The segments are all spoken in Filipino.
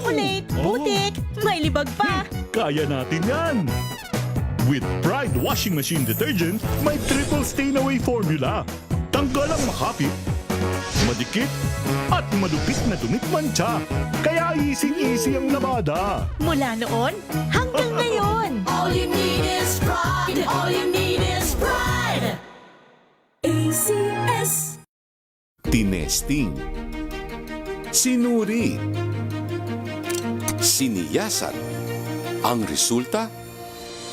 chocolate, putik, may libag pa. Kaya natin yan! With Pride Washing Machine Detergent, may triple stain-away formula. Tanggal ang makapit, madikit, at madupit na dumit-mantsa. Kaya easy-easy ang labada. Mula noon hanggang ngayon. All you need is pride. All you need is pride. ACS. Tinesting, sinuri, siniyasan. Ang resulta?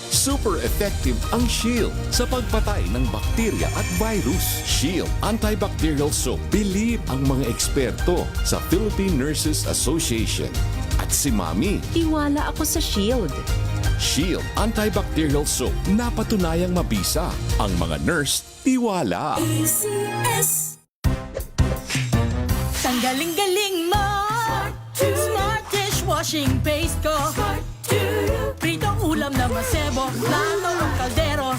Super effective ang Shield sa pagpatay ng bakterya at virus. Shield Antibacterial Soap. Believe ang mga eksperto sa Philippine Nurses Association. At si Mami. Tiwala ako sa Shield. Shield Antibacterial Soap. Napatunayang mabisa. Ang mga nurse, tiwala. ACS. Ang galing-galing mo. Smart dishwashing paste ko. Pritong ulam na masebo, plato ang kaldero.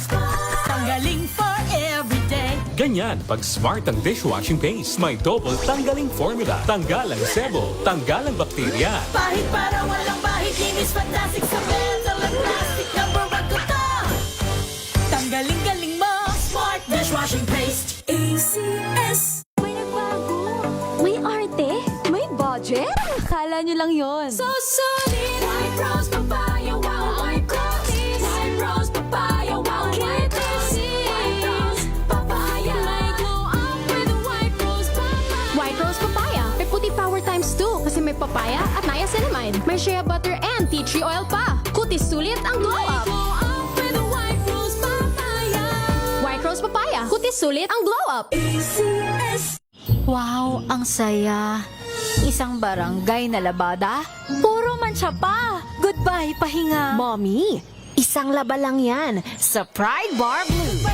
Tanggaling for everyday. Ganyan, pag smart ang dishwashing paste, may double tanggaling formula. Tanggal ang sebo, tanggal ang bakterya. Pahit para walang bahid. Linis fantastic sa metal at plastic. Number one ko to. Tanggaling-galing mo. Smart dishwashing paste. ACS. May nagbago. May arte. May budget. Akala nyo lang yon. So solid. White rose papaya. Wow, white rose. White rose papaya. Wow, white rose. White rose papaya. May glow up with white rose papaya. White rose papaya. May puti power times 2 kasi may papaya at niacinamide. May shea butter and tea tree oil pa. Kutis sulit ang glow up. Glow up with white rose papaya. White rose papaya. Kutis sulit ang glow up. ACS. Wow, ang saya. Isang barangay na labada, puro mancha pa. Goodbye, pahinga. Mommy, isang laba lang yan sa Pride Bar Blue.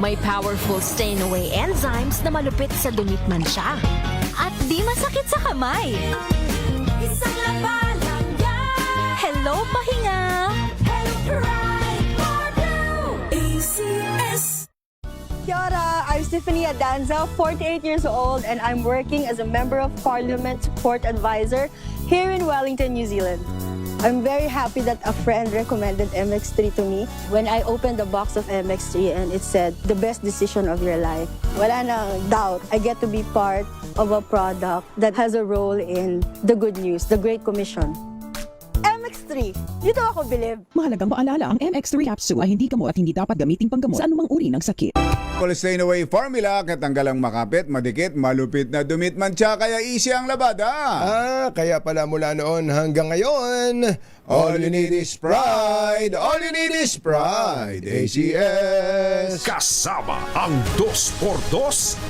May powerful stain-away enzymes na malupit sa dumit mansya. At di masakit sa kamay. Isang laba lang yan. Hello, pahinga. Hello, Pride Bar Blue. ACS. Kia ora, I'm Stephanie Adanza, 48 years old, and I'm working as a Member of Parliament Support Advisor here in Wellington, New Zealand. I'm very happy that a friend recommended MX3 to me. When I opened the box of MX3 and it said, the best decision of your life, wala nang doubt, I get to be part of a product that has a role in the good news, the Great Commission. MX3, dito ako bilib. Mahalagang paalala, ang MX3 capsule ay hindi gamot at hindi dapat gamiting panggamot sa anumang uri ng sakit. Stain away formula, katanggalang makapit, madikit, malupit na dumit mancha, kaya easy ang labada. Kaya pala mula noon hanggang ngayon, all you need is pride, all you need is pride, ACS. Kasama ang 2x2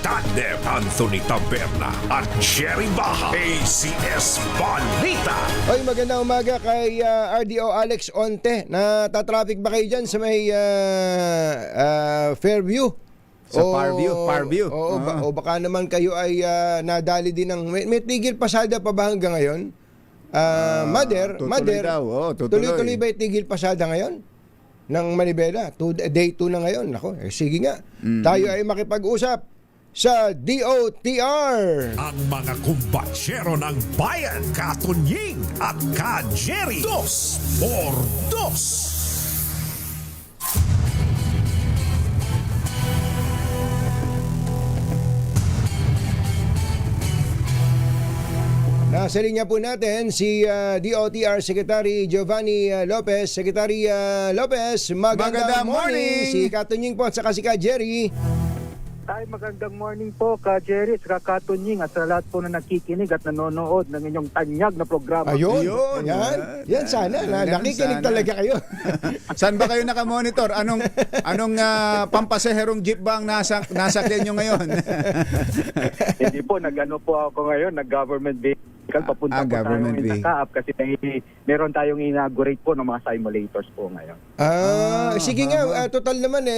tandem Anthony Taberna at Jerry Baha. ACS Balita. Oy, magandang umaga kay RDO Alex Onte. Natatraffic ba kayo dyan sa may Fairview? Sa Parview. O baka naman kayo ay nadali din ng... May tigil pasada pa ba hanggang ngayon? Mother, tuloy-tuloy ba yung tigil pasada ngayon? Ng Manibela? Day 2 na ngayon. Nako, sige nga. Tayo ay makipag-usap sa DOTR. Ang mga kumbatsero ng bayan, Katunying at Ka-Jerry. 2x2. Nasa linya po natin si DOTR Secretary Giovanni Lopez. Secretary Lopez, magandang morning. Si Katunying po at saka si Ka-Jerry. Ay, magandang morning po, Ka-Jerry, sa Katunying at sa lahat po na nakikinig at nanonood ng inyong tanyag na programa. Ayun, yan sana. Nakikinig talaga kayo. Saan ba kayo nakamonitor? Anong pampasaherong jeep ba ang nasakyan nyo ngayon? Hindi po, nag-ano po ako ngayon, nag-government vehicle. Papunta po government tayo sa Kaap kasi meron tayong inaugurate po ng mga simulators po ngayon. Sige nga, total naman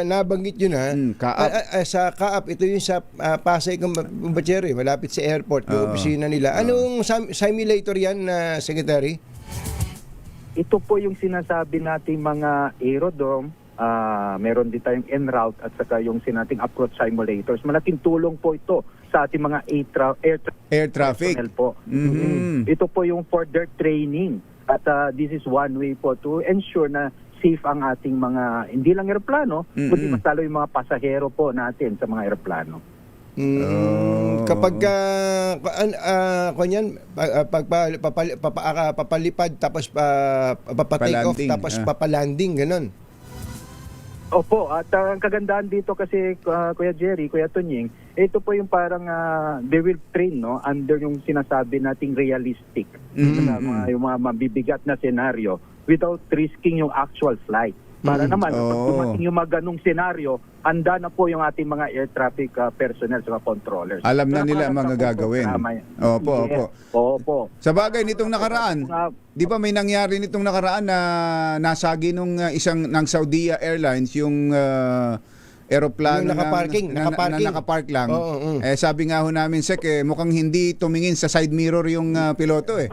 nabanggit yun Kaap. Sa Kaap, ito yung sa Pasay Kumbacheri, malapit sa airport, yung opisina nila. Anong simulator yan, Secretary? Ito po yung sinasabi nating mga aerodrome, meron din tayong en route at saka yung sinating approach simulators. Malaking tulong po ito sa ating mga Air traffic. personnel po. Ito po yung for their training. At this is one way po to ensure na safe ang ating mga, hindi lang eroplano, kundi mas lalo yung mga pasahero po natin sa mga eroplano. Kapag papalipad tapos papa-take off Palanding, tapos papalanding, ganun. Opo, at ang kagandahan dito kasi Kuya Jerry, Kuya Tunying, ito po yung parang they will train under yung sinasabi nating realistic yung mga mabibigat na senaryo without risking yung actual flight. Para naman, kapag dumating yung mga ganung senaryo, handa na po yung ating mga air traffic personnel sa controllers. Alam na nila ang mga gagawin. Opo. Sa bagay nitong nakaraan, di ba may nangyari nitong nakaraan na nasagi nung ng Saudia Airlines yung eroplano Yung nakapark lang. Sabi nga ho namin, Sek, mukhang hindi tumingin sa side mirror yung piloto eh.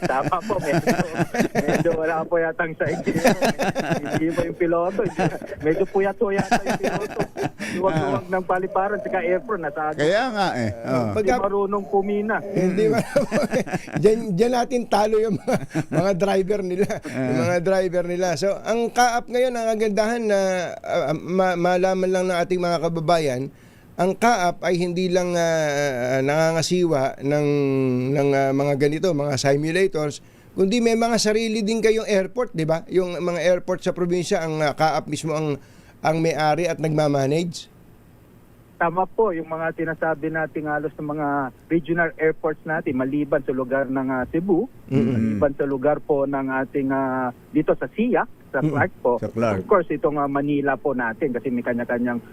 Tama po, medyo wala po yatang side mirror. Hindi mo yung piloto. Medyo puyat po yata yung piloto. Luwag-luwag ng paliparan sa airport. Kaya nga eh. Hindi marunong pumina. Hindi Diyan natin talo yung mga driver nila. Yung mga driver nila. So, ang kaap ngayon, ang kagandahan na malaman lang ng ating mga kababayan, ang kaap ay hindi lang nangangasiwa ng mga ganito, mga simulators, kundi may mga sarili din kayong airport, di ba? Yung mga airport sa probinsya, ang kaap mismo ang may-ari at nagmamanage. Tama po, yung mga sinasabi natin halos ng mga regional airports natin, maliban sa lugar ng Cebu, maliban sa lugar po ng ating dito sa SIA, sa Clark po. Sa Clark. Of course, itong Manila po natin kasi may kanya-kanyang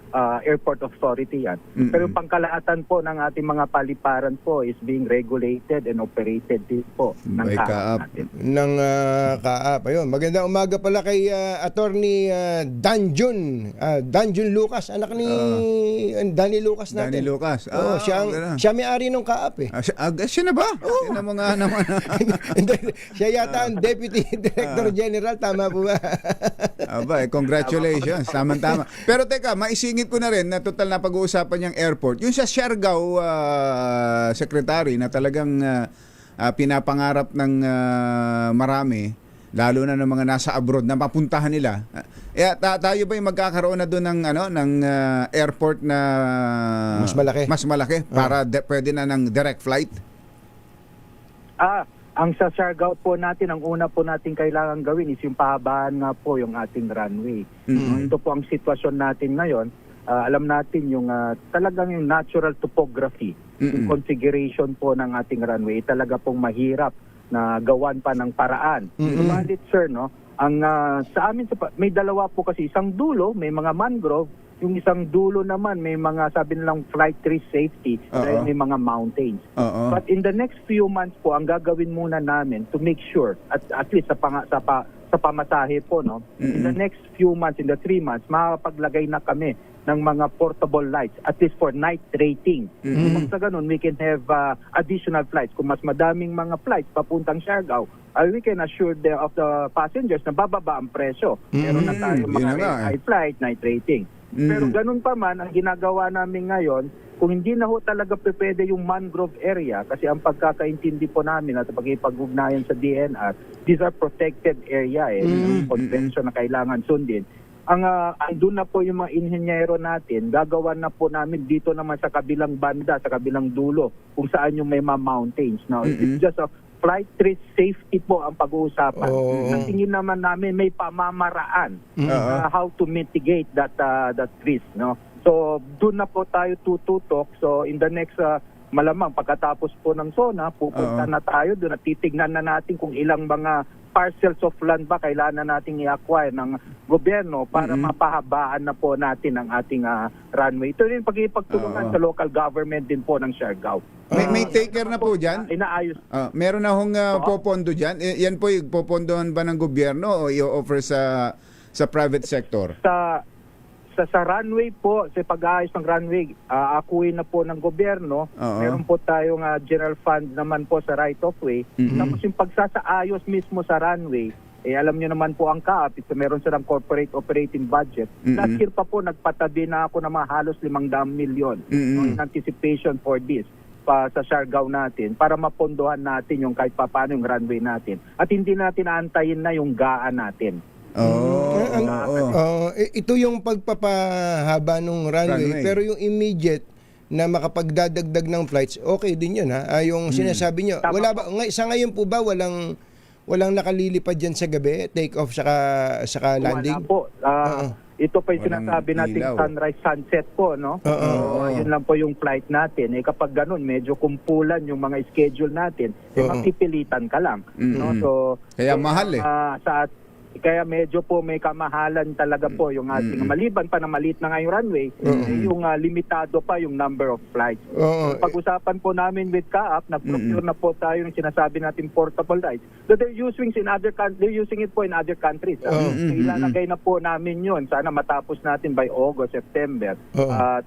airport authority yan. Pero pangkalahatan po ng ating mga paliparan po is being regulated and operated din po ng kaap natin. Ng kaap. Ayun. Magandang umaga pala kay Attorney Danjun Lucas, anak ni Danny Lucas natin. Danny Lucas. Siya may-ari ng kaap eh. Siya na ba? Siya na mga naman. Siya yata ang Deputy Director General, tama po ba? Congratulations. Tama-tama. Pero teka, maisingit ko na rin na total na pag-uusapan yung airport. Yung sa Siargao Secretary na talagang pinapangarap ng marami, lalo na ng mga nasa abroad na mapuntahan nila. Tayo ba yung magkakaroon na doon ng airport na mas malaki para pwede na ng direct flight? Ang sa Siargao po natin, ang una po natin kailangan gawin is yung pahabaan nga po yung ating runway. Ito po ang sitwasyon natin ngayon. Alam natin yung talagang yung natural topography, yung configuration po ng ating runway, talaga pong mahirap na gawan pa ng paraan. Subalit sir, ang sa amin may dalawa po kasi, isang dulo may mga mangrove, yung isang dulo naman may mga sabi nilang flight risk safety dahil may mga mountains. But in the next few months po, ang gagawin muna namin to make sure at least sa pamasahe po, in the next few months, in the 3 months, makakapaglagay na kami ng mga portable lights, at least for night rating. Kung sa ganun, we can have additional flights. Kung mas madaming mga flights papuntang Siargao, we can assure of the passengers na bababa ang presyo. Meron na tayo mga high flight, night rating. Pero ganun pa man, ang ginagawa namin ngayon, kung hindi na ho talaga pwede yung mangrove area, kasi ang pagkakaintindi po namin at pag-ipag-ugnayan sa DNR, these are protected area, convention na kailangan sundin. Andun na po yung mga inhenyero natin, gagawa na po namin dito naman sa kabilang banda, sa kabilang dulo, kung saan yung may mga mountains. Now, it's just a flight risk safety po ang pag-uusapan. Ang tingin naman namin may pamamaraan how to mitigate that risk. So, doon na po tayo tututok. So, in the next malamang pagkatapos po ng SONA, pupunta na tayo doon at titignan na natin kung ilang mga parcels of land ba kailangan na nating i-acquire ng gobyerno para mapahabaan na po natin ang ating runway. Ito rin pag-ipagtulungan sa local government din po ng Siargao. May taker na po dyan? Inaayos. Meron na hong popondo dyan? Yan po yung popondohan ba ng gobyerno o i-offer sa private sector? Sa runway po, sa pag-aayos ng runway, akuin na po ng gobyerno. Meron po tayong general fund naman po sa right of way. Tapos yung pagsasaayos mismo sa runway, alam nyo naman po ang CAAP, meron silang corporate operating budget. Last year pa po, nagpatabi na ako ng mga halos 500 milyon in anticipation for this pa sa Siargao natin para mapondohan natin yung kahit papaano yung runway natin. At hindi natin aantayin na yung gaan natin. Ito yung pagpapahaba ng runway, pero yung immediate na makapagdadagdag ng flights, okay din yun ha. Yung sinasabi nyo, wala ba, sa ngayon po ba walang nakalilipad dyan sa gabi, take off saka landing? Wala po. Ito pa yung sinasabi natin sunrise sunset po, no? Yun lang po yung flight natin. Kapag ganun, medyo kumpulan yung mga schedule natin, makipilitan ka lang. No? So, kaya mahal kaya medyo po may kamahalan talaga po yung ating maliban pa na maliit na ngayong runway, yung limitado pa yung number of flights. Pag-usapan po namin with CAAP, nag-procure na po tayo ng sinasabi natin portable lights. So they're using it po in other countries. Ilalagay na po namin yun. Sana matapos natin by August, September.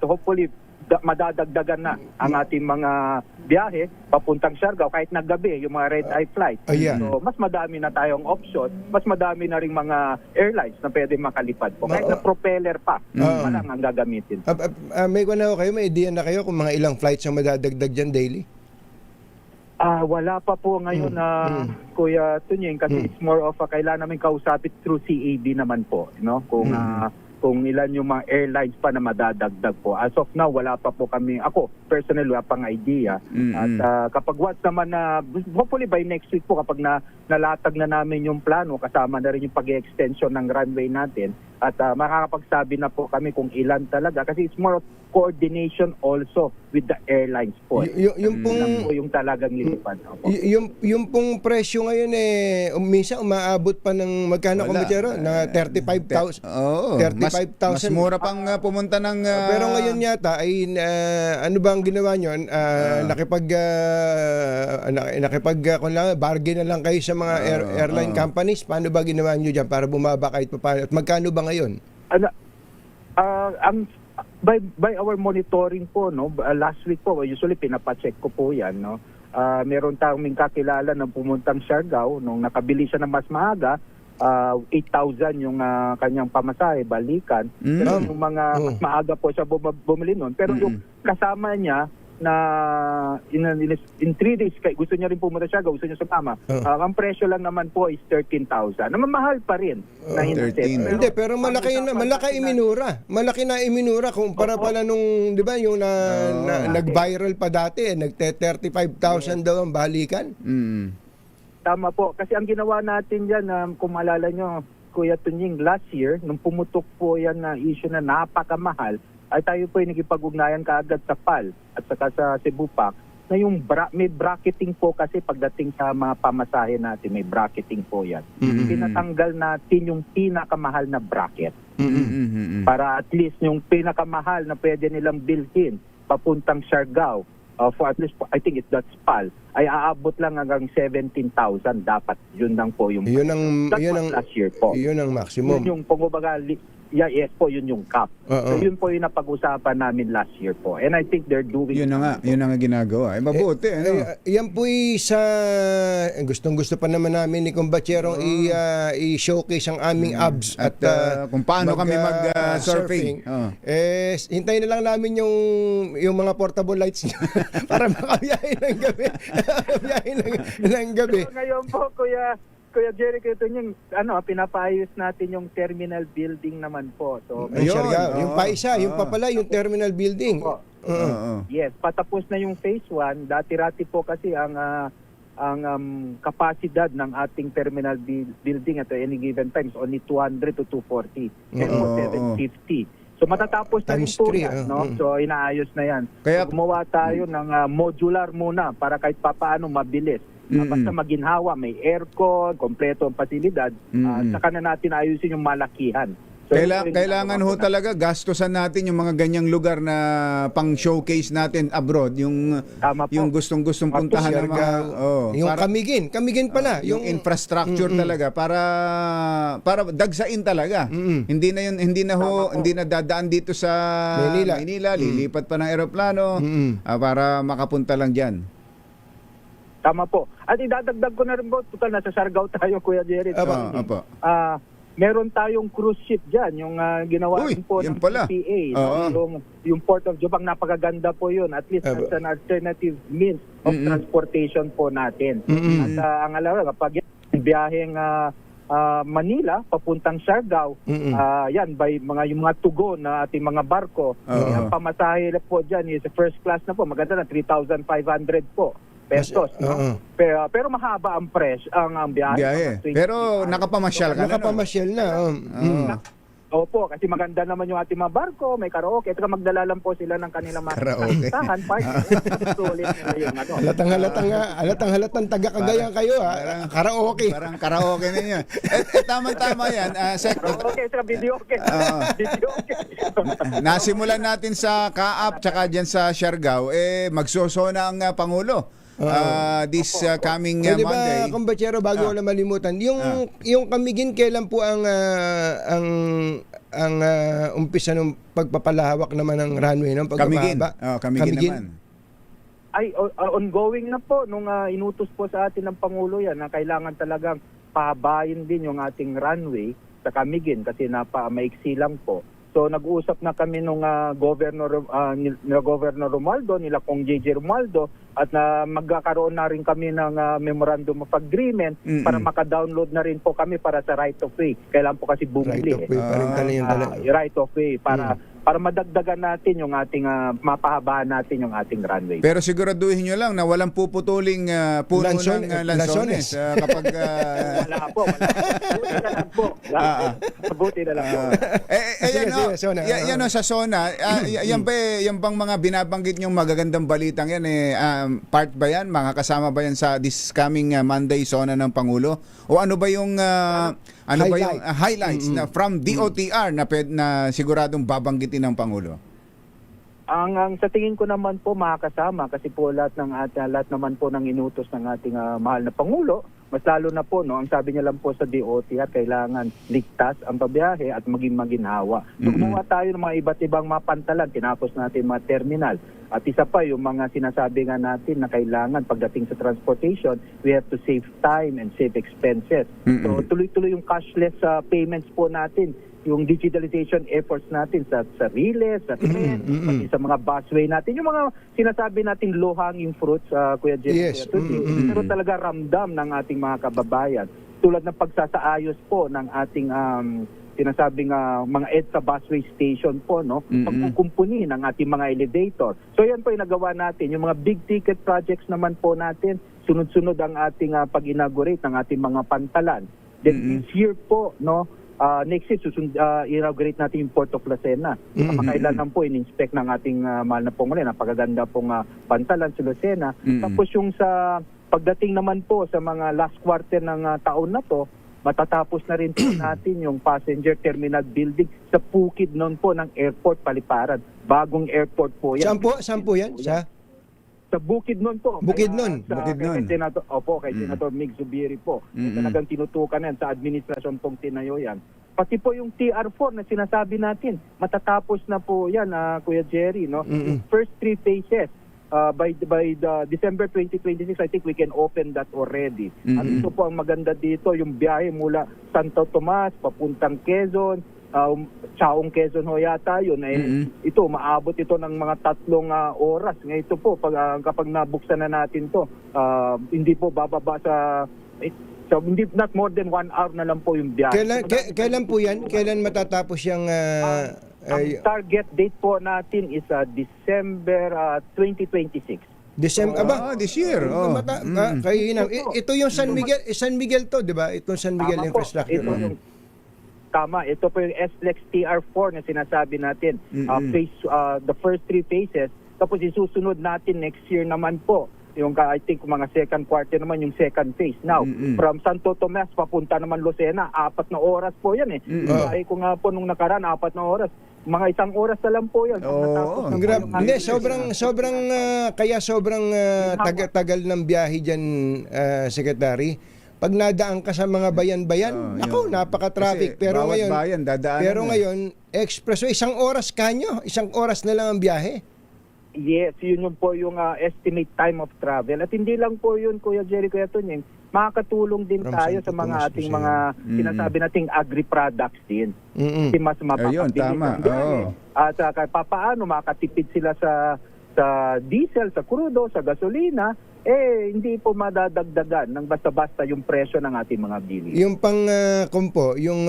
So hopefully madadagdagan na ang ating mga biyahe papuntang Siargao kahit naggabi, yung mga red-eye flight. So mas madami na tayong option, mas madami na ring mga airlines na pwede makalipad po. Kahit na propeller pa, malang ang gagamitin. May idea na kayo kung mga ilang flights ang madadagdag dyan daily? Wala pa po ngayon na Kuya Tunying, kasi it's more of kailangan namin kausapit through CAB naman po, no? Kung ilan yung mga airlines pa na madadagdag po. As of now, wala pa po kami. Ako, personally, wala pang idea. At kapag once naman na, hopefully by next week po, kapag nalatag na namin yung plano, kasama na rin yung pag-extension ng runway natin, at makakapagsabi na po kami kung ilan talaga. Kasi it's more of coordination also with the airlines po. Yung talagang lilipad. Yung pong presyo ngayon minsan umaabot pa ng magkano kumitero? Na 35,000. 35,000. Mas mura pang pumunta ng... pero ngayon yata ay ano ba ang ginawa nyo? Bargain na lang kayo sa mga airline companies. Paano ba ginawa nyo dyan para bumaba kahit pa paano? At magkano ba ngayon? By our monitoring po, no, last week po, usually pinapacheck ko po yan, no. Meron tayong kakilala na pumuntang Siargao nung nakabili siya ng mas maaga, 8,000 yung kanyang pamasahe, balikan. Pero yung mga mas maaga po siya bumili nun. Pero yung kasama niya na in 3 days, gusto niya rin pumunta siya, gusto niya sumama. Ang presyo lang naman po is 13,000. Naman mahal pa rin. Pero malaki iminura. Malaki na iminura kumpara pala nung, di ba, yung nag-viral pa dati, nagte-35,000 daw ang balikan. Tama po. Kasi ang ginawa natin dyan, kung maalala nyo, Kuya Tunying, last year, nung pumutok po yan na issue na napakamahal, ay tayo po ay nagipag-ugnayan kaagad sa PAL at saka sa Cebu Pac na yung may bracketing po kasi pagdating sa mga pamasahe natin, may bracketing po yan. Pinatanggal natin yung pinakamahal na bracket para at least yung pinakamahal na pwede nilang bilhin papuntang Siargao for at least, I think that's PAL, ay aabot lang hanggang 17,000 dapat. Yun lang po yung last year po. Yun ang maximum. Yun yung pumbaga, yes po, yun yung cap. So yun po yung napag-usapan namin last year po. And I think they're doing... Yun na nga ginagawa. Mabuti. Yan po sa... Gustong-gusto pa naman namin ni Kumbacherong i-showcase ang aming abs. At kung paano kami mag-surfing. Hintayin na lang namin yung mga portable lights para makabiyahin ng gabi. ng gabi. So, ngayon po, Kuya Jerry, yung pinapaayos natin yung terminal building naman po. So, yung paisa, yung papala, yung terminal building. Yes, patapos na yung phase 1. Dati-rati po kasi ang kapasidad ng ating terminal building at any given time is only 200 to 240. And 750. So matatapos na rin po yan, no? So inaayos na yan. Kaya gumawa tayo ng modular muna para kahit papaano mabilis. Basta maginhawa, may aircon, kompleto ang pasilidad, saka na natin ayusin yung malakihan. So, kailangan ho talaga gastusan natin yung mga ganyang lugar na pang-showcase natin abroad, yung gustong-gustong puntahan ng mga yung kamigin pala, yung infrastructure talaga para dagsain talaga. Hindi na dadaan dito sa Manila, lilipat pa ng eroplano para makapunta lang diyan. Tama po. At idadagdag ko na rin po, total nasa Siargao tayo, Kuya Jerry. Apo. Meron tayong cruise ship dyan, yung ginawa Uy, rin po yun ng pala. PPA. Oo. Yung Port of Jombang, napakaganda po yun. At least as an alternative means of transportation po natin. At ang alam, kapag biyaheng Manila, papuntang Siargao, yan, by yung mga tugon na ating mga barko, ang pamasahe po dyan is first class na po, maganda na 3,500 po. Pesos, no? Pero mahaba ang ang biyahe. Pero nakapamasyal ka Nakapamasyal na. Opo, kasi maganda naman yung ating mga barko, may karaoke. At magdala lang po sila ng kanilang mga kasahan. Sulit nila yung ano. Halatang taga-Cagayan kayo, ha? Karaoke. Parang karaoke ninyo. Tama-tama yan. Karaoke sa videoke. Nasimulan natin sa Kaap tsaka dyan sa Siargao, magsosona ang Pangulo. This coming Monday. Monday. Kumbachero, bago ko na malimutan, yung Camiguin, kailan po ang umpisa ng pagpapalawak naman ng runway ng pagpapahaba? Camiguin naman. Ay, ongoing na po nung inutos po sa atin ng Pangulo yan na kailangan talagang pahabayin din yung ating runway sa Camiguin kasi maiksi lang po. So nag-uusap na kami nung Governor Romualdo, nila kong JJ Romualdo, at magkakaroon na rin kami ng Memorandum of Agreement para maka-download na rin po kami para sa right of way. Kailan po kasi bumili. Right of way para madagdagan natin yung ating mapahabaan natin yung ating runway. Pero siguraduhin nyo lang na walang puputuling puno ng lansones kapag wala po. Buti na lang po. Yan sa SONA, yan bang mga binabanggit nyong magagandang balitang yan part ba yan? Mga kasama ba yan sa this coming Monday SONA ng Pangulo? O ano ba yung highlights na from DOTR na siguradong babanggitin ng Pangulo? Ang sa tingin ko naman po makakasama kasi po lahat naman po ng inutos ng ating mahal na Pangulo, mas lalo na po ang sabi niya lang po sa DOTR, kailangan ligtas ang pabiyahe at maging maginhawa. So, gumawa tayo ng mga iba't ibang mga pantalan, tinapos natin mga terminal. At isa pa yung mga sinasabi nga natin na kailangan pagdating sa transportation, we have to save time and save expenses. So tuloy-tuloy yung cashless payments po natin, yung digitalization efforts natin sa riles, sa tren, pati sa mga busway natin, yung mga sinasabi natin low-hanging fruits, Kuya Jerry. Yes. Pero talaga ramdam ng ating mga kababayan. Tulad ng pagsasaayos po ng ating sinasabing mga EDSA busway station po, no? Pagkukumpuni ng ating mga elevator. So yan po yung nagawa natin. Yung mga big ticket projects naman po natin, sunod-sunod ang ating pag-inaugurate ng ating mga pantalan. Then this year po, no, next year inaugurate natin yung Port of Lucena. Makailan po in-inspect ng ating mahal na Pangulo, napakaganda pong pantalan sa Lucena. Tapos yung sa pagdating naman po sa mga last quarter ng taon na to, matatapos na rin po natin yung passenger terminal building sa Bukid noon po ng airport Paliparan. Bagong airport po yan. Saan po yan? Sa Bukid noon po. Bukidnon. Kay Senator Mig Zubiri po. Talagang tinutukan yan sa administrasyon pong tinayo yan. Pati po yung TR4 na sinasabi natin, matatapos na po yan, Kuya Jerry, no? Yung first 3 phases. By the December 2026, I think we can open that already. At ito po ang maganda dito, yung biyahe mula Santo Tomas, papuntang Quezon, Chaong Quezon ho yata yun. Ito, maabot ito ng mga 3 oras. Ngayon ito po, kapag nabuksan na natin to, hindi po bababa so hindi not more than 1 hour na lang po yung biyahe. Kailan po yan? Kailan matatapos yung ang target date po natin is December 2026. December this year. Ito yung San Miguel to, 'di ba? Itong San Miguel infrastructure. Tama, ito po yung SLEX TR4 na sinasabi natin. The first 3 phases, tapos isusunod natin next year naman po. Yung I think mga second quarter naman yung second phase. Now, from Santo Tomas papunta naman Lucena, 4 na oras po yan eh. Ay ko nga po nung nakaraan, 4 na oras. Mga 1 oras na lang po yan. Hindi, sobrang tagal ng biyahe dyan, Secretary. Pag nadaan ka sa mga bayan-bayan, napaka-traffic. Pero ngayon, expressway, 1 oras kanyo, 1 oras na lang ang biyahe. Yes, yun po yung estimate time of travel. At hindi lang po yun, Kuya Jerry, Kuya Tunying, makakatulong din From tayo Santo sa mga Tomas, ating Luzon. mga sinasabi nating agri-products din. Mm-mm. Kasi mas mapapabilis tama. ang biyahe. Oo. At kahit papaano makatipid sila sa diesel, sa crudo, sa gasolina, hindi po madadagdagan ng basta-basta yung presyo ng ating mga bilihin. Yung pang kompo, yung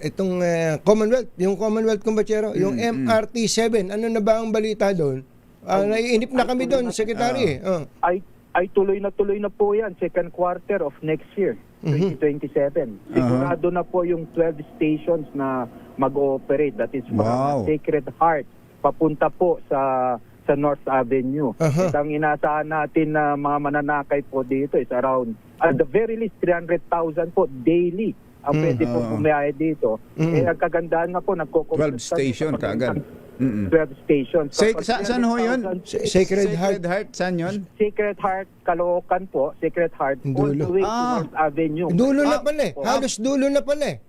itong Commonwealth, yung Commonwealth Kumbachero, yung MRT7, ano na ba ang balita doon? Naiinip na kami doon, Secretary. Ay tuloy na po yan, second quarter of next year, 2027. Sigurado na po yung 12 stations na mag-ooperate. That is from Sacred Heart, papunta po sa North Avenue. At ang inaasahan natin na mga mananakay po dito is around, at the very least, 300,000 po daily ang pwede po bumiyahe dito. Ang kagandahan nga po, 12 station kaagad. 12 stations. Saan ho yun? Sacred Heart. Saan yun? Sacred Heart, Caloocan po. Sacred Heart, all the way to North Avenue. Dulo na pala eh. Halos dulo na pala eh.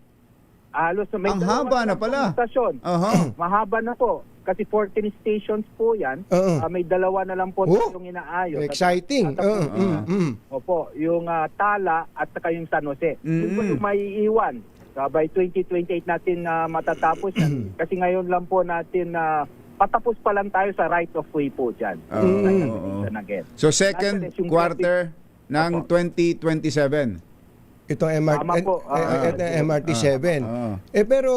Halos may Ang haba na pala. Stasyon. Mahaba na po. Kasi 14 stations po yan. May dalawa na lang po yung inaayos. Exciting. Opo, yung Tala at saka yung San Jose. Yung po yung maiiwan. By 2028 natin matatapos yan. Kasi ngayon lang po natin patapos pa lang tayo sa right of way po dyan. So second quarter ng 2027. Itong MRT7. Pero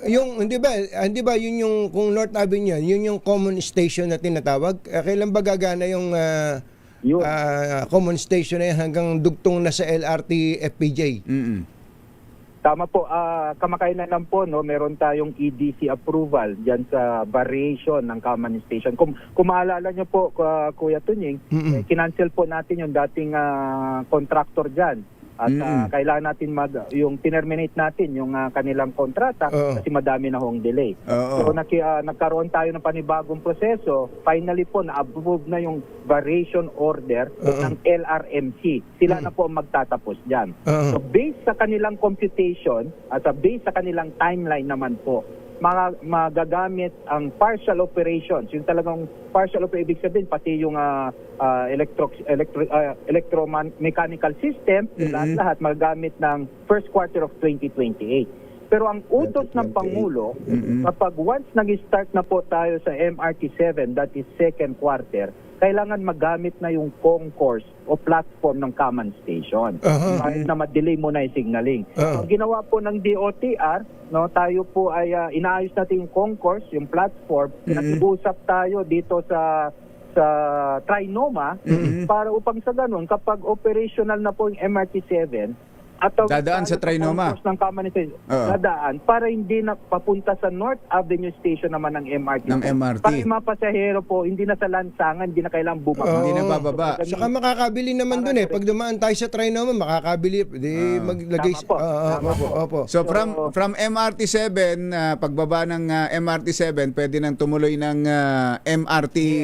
yung hindi ba yun yung kung North Avenue yun yung common station na tinatawag? Kailan ba gagana yung common station na yan hanggang dugtong na sa LRT FPJ? Tama po, kamakailan lang po, no, meron tayong EDC approval diyan sa variation ng common station. Kung maalala nyo po, Kuya Tunying, kinancel po natin yung dating contractor diyan. At kailangan natin yung tinerminate natin yung kanilang kontrata kasi madami na hong delay. So nagkaroon tayo ng panibagong proseso. Finally po na-approve na yung variation order ng LRMC. Sila na po ang magtatapos diyan. So based sa kanilang computation at based sa kanilang timeline naman po, magagamit ang partial operations. Yung talagang partial operation, ibig sabihin pati yung electromechanical system, lahat magagamit ng first quarter of 2028. Pero ang utos ng Pangulo, kapag once nag-start na po tayo sa MRT7, that is second quarter, kailangan magamit na yung concourse o platform ng common station. Kahit na ma-delay mo na yung signaling. Ang ginawa po ng DOTR, no, tayo po ay inaayos natin yung concourse, yung platform, nag-usap tayo dito sa Trinoma para upang sa ganun, kapag operational na po yung MRT7, at dadaan sa Trinoma ng common station, dadaan para hindi na papunta sa North Avenue Station naman ng MRT. Para yung mga pasahero po, hindi na sa lansangan, hindi na kailangang bumaba. Hindi na bababa. Saka makakabili naman dun eh. Pag dumaan tayo sa Trinoma, makakabili. Maglagay. Opo. So from MRT7, pagbaba ng MRT7, pwede nang tumuloy ng MRT3.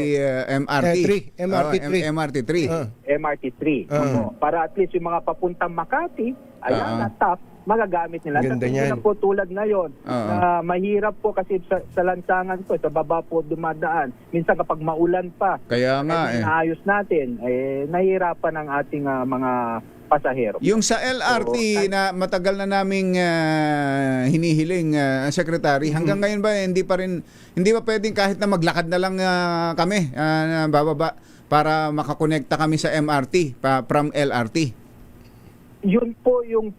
Para at least yung mga papuntang Makati, ayan, top, magagamit nila. Ganda Kasi niyan. na po tulad ngayon, na mahirap po kasi sa lansangan po, sa baba po dumadaan. Minsan kapag maulan pa, kaya nga naayos natin, nahihirapan ang ating mga pasahero. Yung sa LRT na matagal na naming hinihiling, Secretary, hanggang ngayon ba hindi ba pwedeng kahit na maglakad na lang kami bababa para makakonekta kami sa MRT from LRT? Yun po yung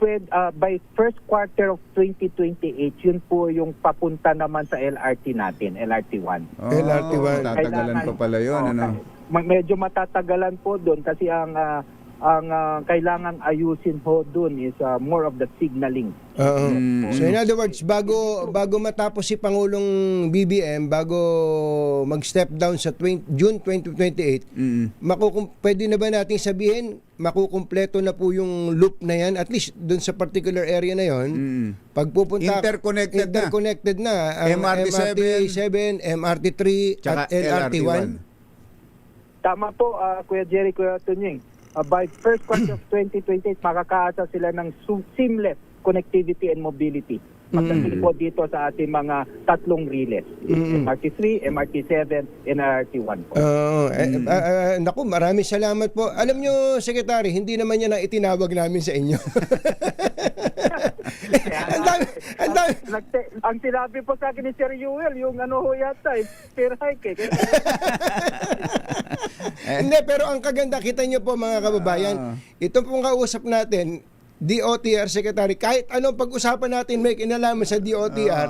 by first quarter of 2028, yun po yung papunta naman sa LRT natin, LRT1. LRT1. Tatagalan pa pala yun. Medyo matatagalan po doon kasi ang kailangang ayusin ho doon is more of the signaling. So in other words, bago matapos si Pangulong BBM, bago mag-step down sa June 2028, pwede na ba nating sabihin, makukumpleto na po yung loop na yan, at least doon sa particular area na yon. Pag pupunta, interconnected na ang MRT7, MRT3, at LRT1. Tama po, Kuya Jerry, Kuya Tunying. By first quarter of 2028, makakaasa sila ng seamless connectivity and mobility pagdating po dito sa ating mga tatlong riles. MRT3, MRT7, and MRT1 po. Naku, maraming salamat po. Alam nyo, Secretary, hindi naman yan ang itinawag namin sa inyo. Ang sinabi po sa akin ni Sir Yuel, yung ano ho yata, fair hike eh. Hindi, pero ang kaganda, kita nyo po mga kababayan, ito pong kausap natin, DOTR Secretary, kahit anong pag-usapan natin may kinalaman sa DOTR,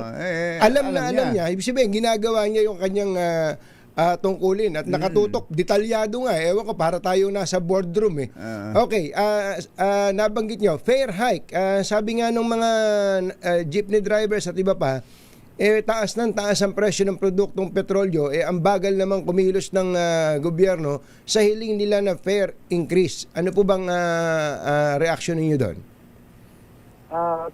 alam niya. Ibig sabihin, ginagawa niya yung kanyang tungkulin at nakatutok, detalyado nga. Ewan ko, para tayo nasa boardroom eh. Okay, nabanggit nyo, fair hike. Sabi nga ng mga jeepney drivers at iba pa, taas ang presyo ng produktong petrolyo, ang bagal naman kumilos ng gobyerno sa hiling nila na fair increase. Ano po bang reaction ninyo doon?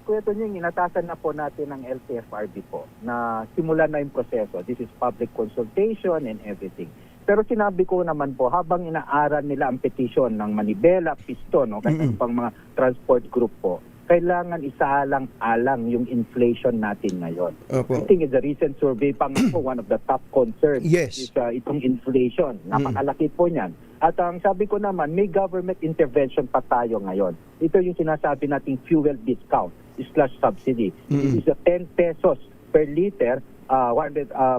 Kuya Tonying, inatasan na po natin ng LTFRB po na simulan na yung proseso. This is public consultation and everything. Pero sinabi ko naman po, habang inaaral nila ang petition ng Manibela, Piston, kasi pang mga transport group po, kailangan isaalang-alang yung inflation natin ngayon. I think it's a recent survey pa nga po, one of the top concerns is itong inflation. Napakalaki po niyan. At ang sabi ko naman, may government intervention pa tayo ngayon. Ito yung sinasabi nating fuel discount / subsidy. It is a 10 pesos per liter,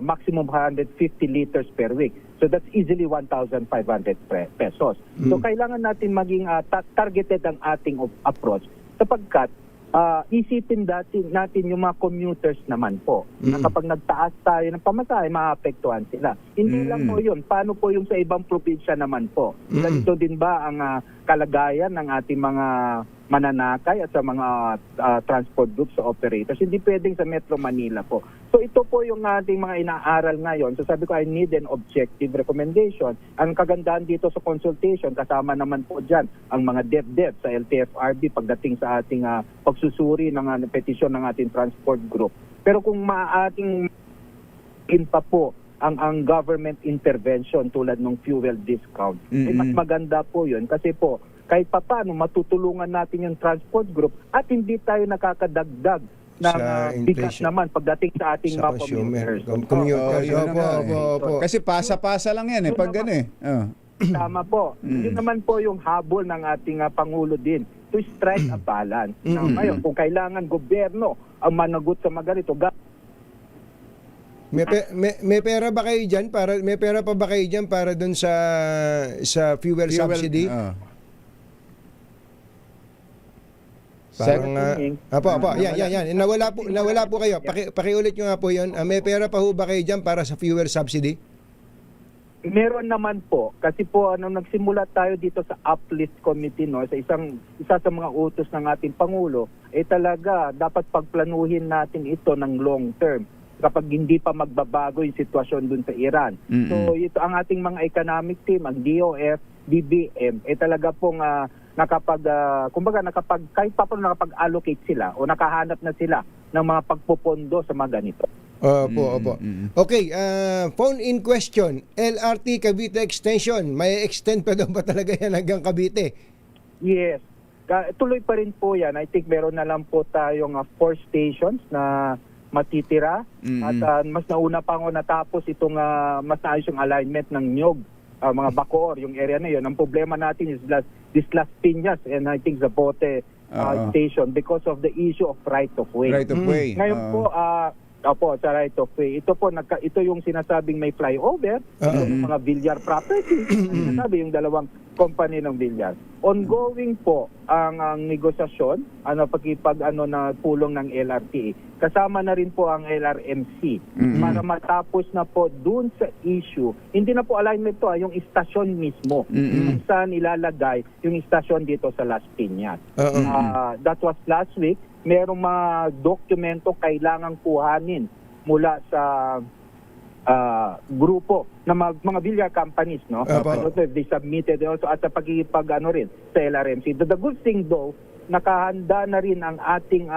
maximum 150 liters per week. So that's easily 1,500 pesos. So kailangan natin maging targeted ang ating approach sapagkat isipin natin yung mga commuters naman po na kapag nagtaas tayo ng pamasahe, maapektuhan sila. Hindi lang po yun. Paano po yung sa ibang probinsya naman po? Ganito din ba ang kalagayan ng ating mga mananakay at sa mga transport groups o operators? Hindi pwedeng sa Metro Manila po. So ito po yung ating mga inaaral ngayon. So sabi ko, I need an objective recommendation. Ang kagandahan dito sa consultation, kasama naman po dyan ang mga DepDep sa LTFRB pagdating sa ating pagsusuri ng petisyon ng ating transport group. Pero kung maating pa po ang government intervention tulad ng fuel discount, mas maganda po yun kasi po kahit pa paano matutulungan natin yung transport group at hindi tayo nakakadagdag ng bigas naman pagdating sa ating mga commuters. Kasi pasa-pasa lang yan pag gano'n eh. Tama po. Yun naman po yung habol ng ating Pangulo din to strike a balance. Ngayon, kung kailangan gobyerno ang managot sa mga ganito, may pera ba kayo diyan para doon sa fuel subsidy? Parang yan. Nawala po kayo. Pakiulit nyo nga po 'yon. May pera pa ho ba kayo diyan para sa fuel subsidy? Meron naman po kasi po nagsimula tayo dito sa uplift committee isa sa mga utos ng ating pangulo talaga dapat pagplanuhin natin ito ng long term kapag hindi pa magbabago yung sitwasyon dun sa Iran. So ito ang ating mga economic team, ang DOF, DBM talaga pong kahit pa paano nakapag-allocate sila o nakahanap na sila ng mga pagpupondo sa mga ganito. Opo. Okay, phone in question. LRT Cavite Extension. May extend pa daw ba talaga yan hanggang Cavite? Yes. Tuloy pa rin po yan. I think meron na lang po tayong 4 stations na matitira. At mas nauna pa ako natapos itong mas naayos yung alignment ng Nyog. Mga Bacoor, yung area na yun. Ang problema natin is this Las Piñas and I think Zapote station because of the issue of right of way. Right of way. Ngayon po, sa right of way. Ito yung sinasabing may flyover, yung mga Villar property. Sinasabi yung dalawang company ng Villar. Ongoing po ang negosasyon, na pulong ng LRT. Kasama na rin po ang LRMC para matapos na po dun sa issue. Hindi na po alignment to, yung istasyon mismo. Kung saan ilalagay yung istasyon dito sa Las Piñas. That was last week. Merong mga dokumento kailangang kuhanin mula sa grupo na mga Villar companies, no? They submitted also at sa rin sa LRMC. The good thing though, nakahanda na rin ang ating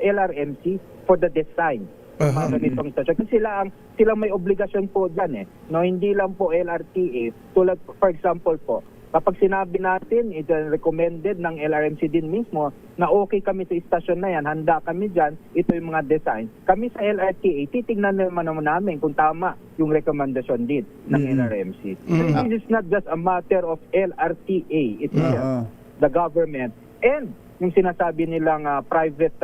LRMC for the design ng ganitong stasyon. Kasi sila may obligasyon po dyan No, hindi lang po LRTA. Tulad, for example po, Kapag sinabi natin, ito recommended ng LRMC din mismo, na okay kami sa istasyon na yan, handa kami dyan, ito yung mga design. Kami sa LRTA, titignan naman namin kung tama yung recommendation din ng LRMC. This is not just a matter of LRTA itself, the government, and yung sinasabi nilang private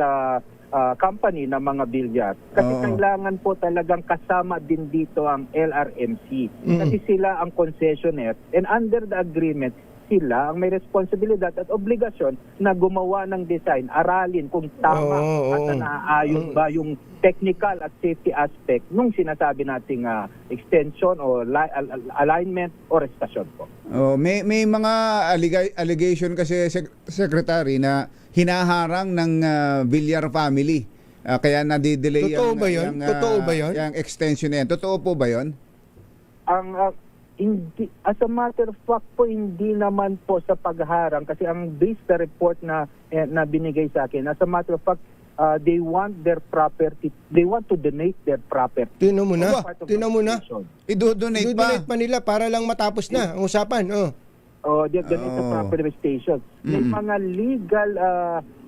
company na mga bilyar. Kasi kailangan po talagang kasama din dito ang LRMC. Kasi sila ang concessionaire and under the agreement, sila ang may responsibilidad at obligasyon na gumawa ng design, aralin kung tama at naaayon ba yung technical at safety aspect nung sinasabi nating extension o alignment or estasyon po. May mga allegation kasi, Secretary, na hinaharang ng Villar family. Kaya nadidelay Totoo ba yun? Totoo ba yun? Yung extension na yan. Totoo po ba yun? Hindi, as a matter of fact po, hindi naman po sa pagharang kasi ang base the report na binigay sa akin, as a matter of fact, they want their property, they want to donate their property. Tinan mo na. I-donate pa nila para lang matapos na ang usapan. Donate the property station. May mga legal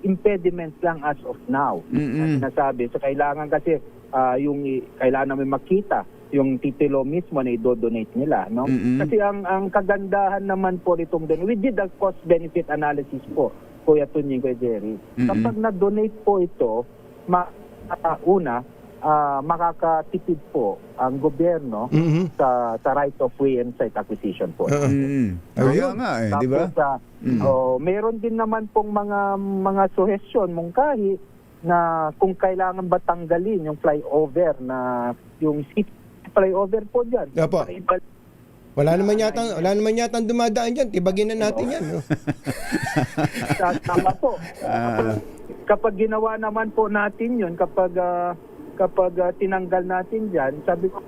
impediments lang as of now na sinasabi. So kailangan kasi kailangan namin makita yung titulo mismo na i-donate nila, no? Kasi ang kagandahan naman po nitong we did a cost benefit analysis po, Kuya Tunying, Kuya Jerry. Kapag na-donate po ito, makakatipid po ang gobyerno sa right of way and site acquisition po. Kaya nga di ba? Meron din naman pong mga suhestyon, mungkahi, na kung kailangan ba tanggalin yung flyover na yung flyover po dyan. Wala naman yata dumadaan dyan. Tibagin na natin yan. Tama po. Kapag ginawa naman po natin yun, kapag tinanggal natin dyan, sabi ko,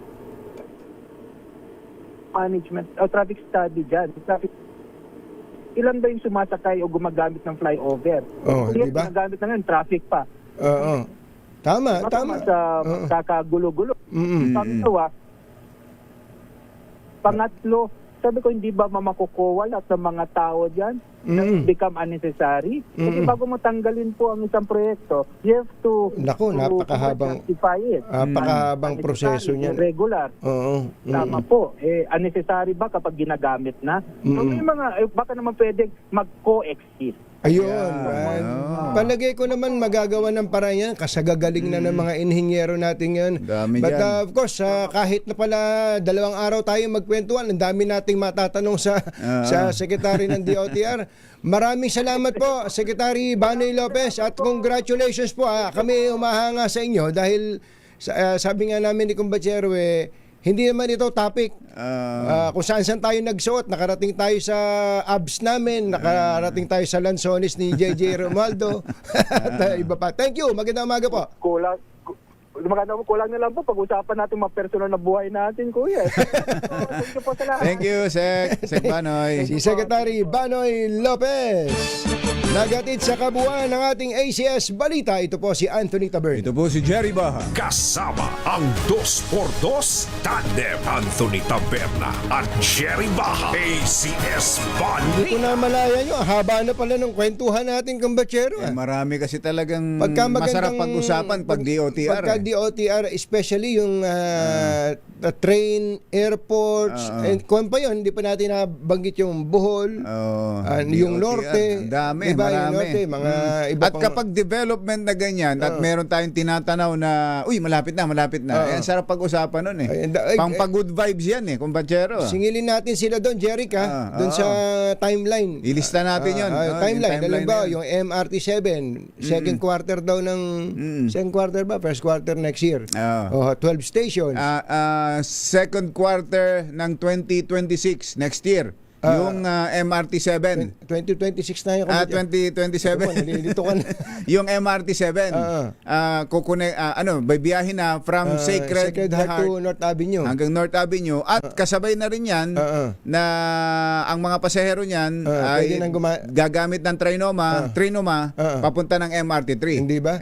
management, traffic study dyan. Ilan ba yung sumasakay o gumagamit ng flyover? Hindi ba? Gumagamit na ngayon, traffic pa. Tama. Sa kakagulo-gulo. Pangatlo, sabi ko, hindi ba mamakukuwal at ng mga tao dyan na become unnecessary? Kasi bago matanggalin po ang isang proyekto, you have to justify it. Napakahabang proseso niyan. Regular. Tama po. Unnecessary ba kapag ginagamit na? So, may mga, baka naman pwede mag-coexist. Ayun. Palagay ko naman magagawa ng paraan yan. Kasagagaling na ng mga inhinyero natin yan. But of course, kahit na pala 2 araw tayo magkwentuhan, ang dami nating matatanong sa Secretary ng DOTR. Maraming salamat po, Secretary Banoy Lopez, at congratulations po. Kami humahanga sa inyo dahil sabi nga namin ni Kumbachero, hindi naman ito topic. Kung saan tayo nagsuot, nakarating tayo sa abs namin, nakarating tayo sa lansones ni JJ Romualdo at iba pa. Thank you. Magandang umaga po. Kulang na lang po pag-usapan natin mga personal na buhay natin, Kuya. Thank you po sa lahat. Thank you, Sec Banoy. Si Secretary Banoy Lopez. Nagatid sa kabuuan ng ating ACS Balita. Ito po si Anthony Tabern. Ito po si Jerry Baha. Kasama ang 2x2 tandem Anthony Taberna at Jerry Baha. ACS Balita. Hindi ko na malaya nyo. Haba na pala ng kwentuhan natin, Kambachero. Marami kasi talagang masarap pag-usapan pag DOTR. Pagka DOTR, especially yung train, airports, and kung pa yun, hindi pa natin nabanggit yung Bohol, yung Norte. Ang dami, diba, marami. Yung Norte, mga iba at kapag development na ganyan, at meron tayong tinatanaw na, malapit na. Yan, sarap pag-usapan nun Pang-good vibes yan Kumbachero. Singilin natin sila doon, Jerica, doon sa timeline. Ilista natin yun. Timeline. Alam ba, yung MRT7, second quarter daw ng, second quarter ba? First quarter next year. 12 stations. Second quarter ng 2026 next year. Yung MRT7 2026 na yun. 2027 nalilito ka na. Yung MRT7 bibiyahin na from Sacred Heart to North Avenue hanggang North Avenue at kasabay na rin yan na ang mga pasahero niyan ay gagamit ng Trinoma papunta ng MRT3. Hindi ba?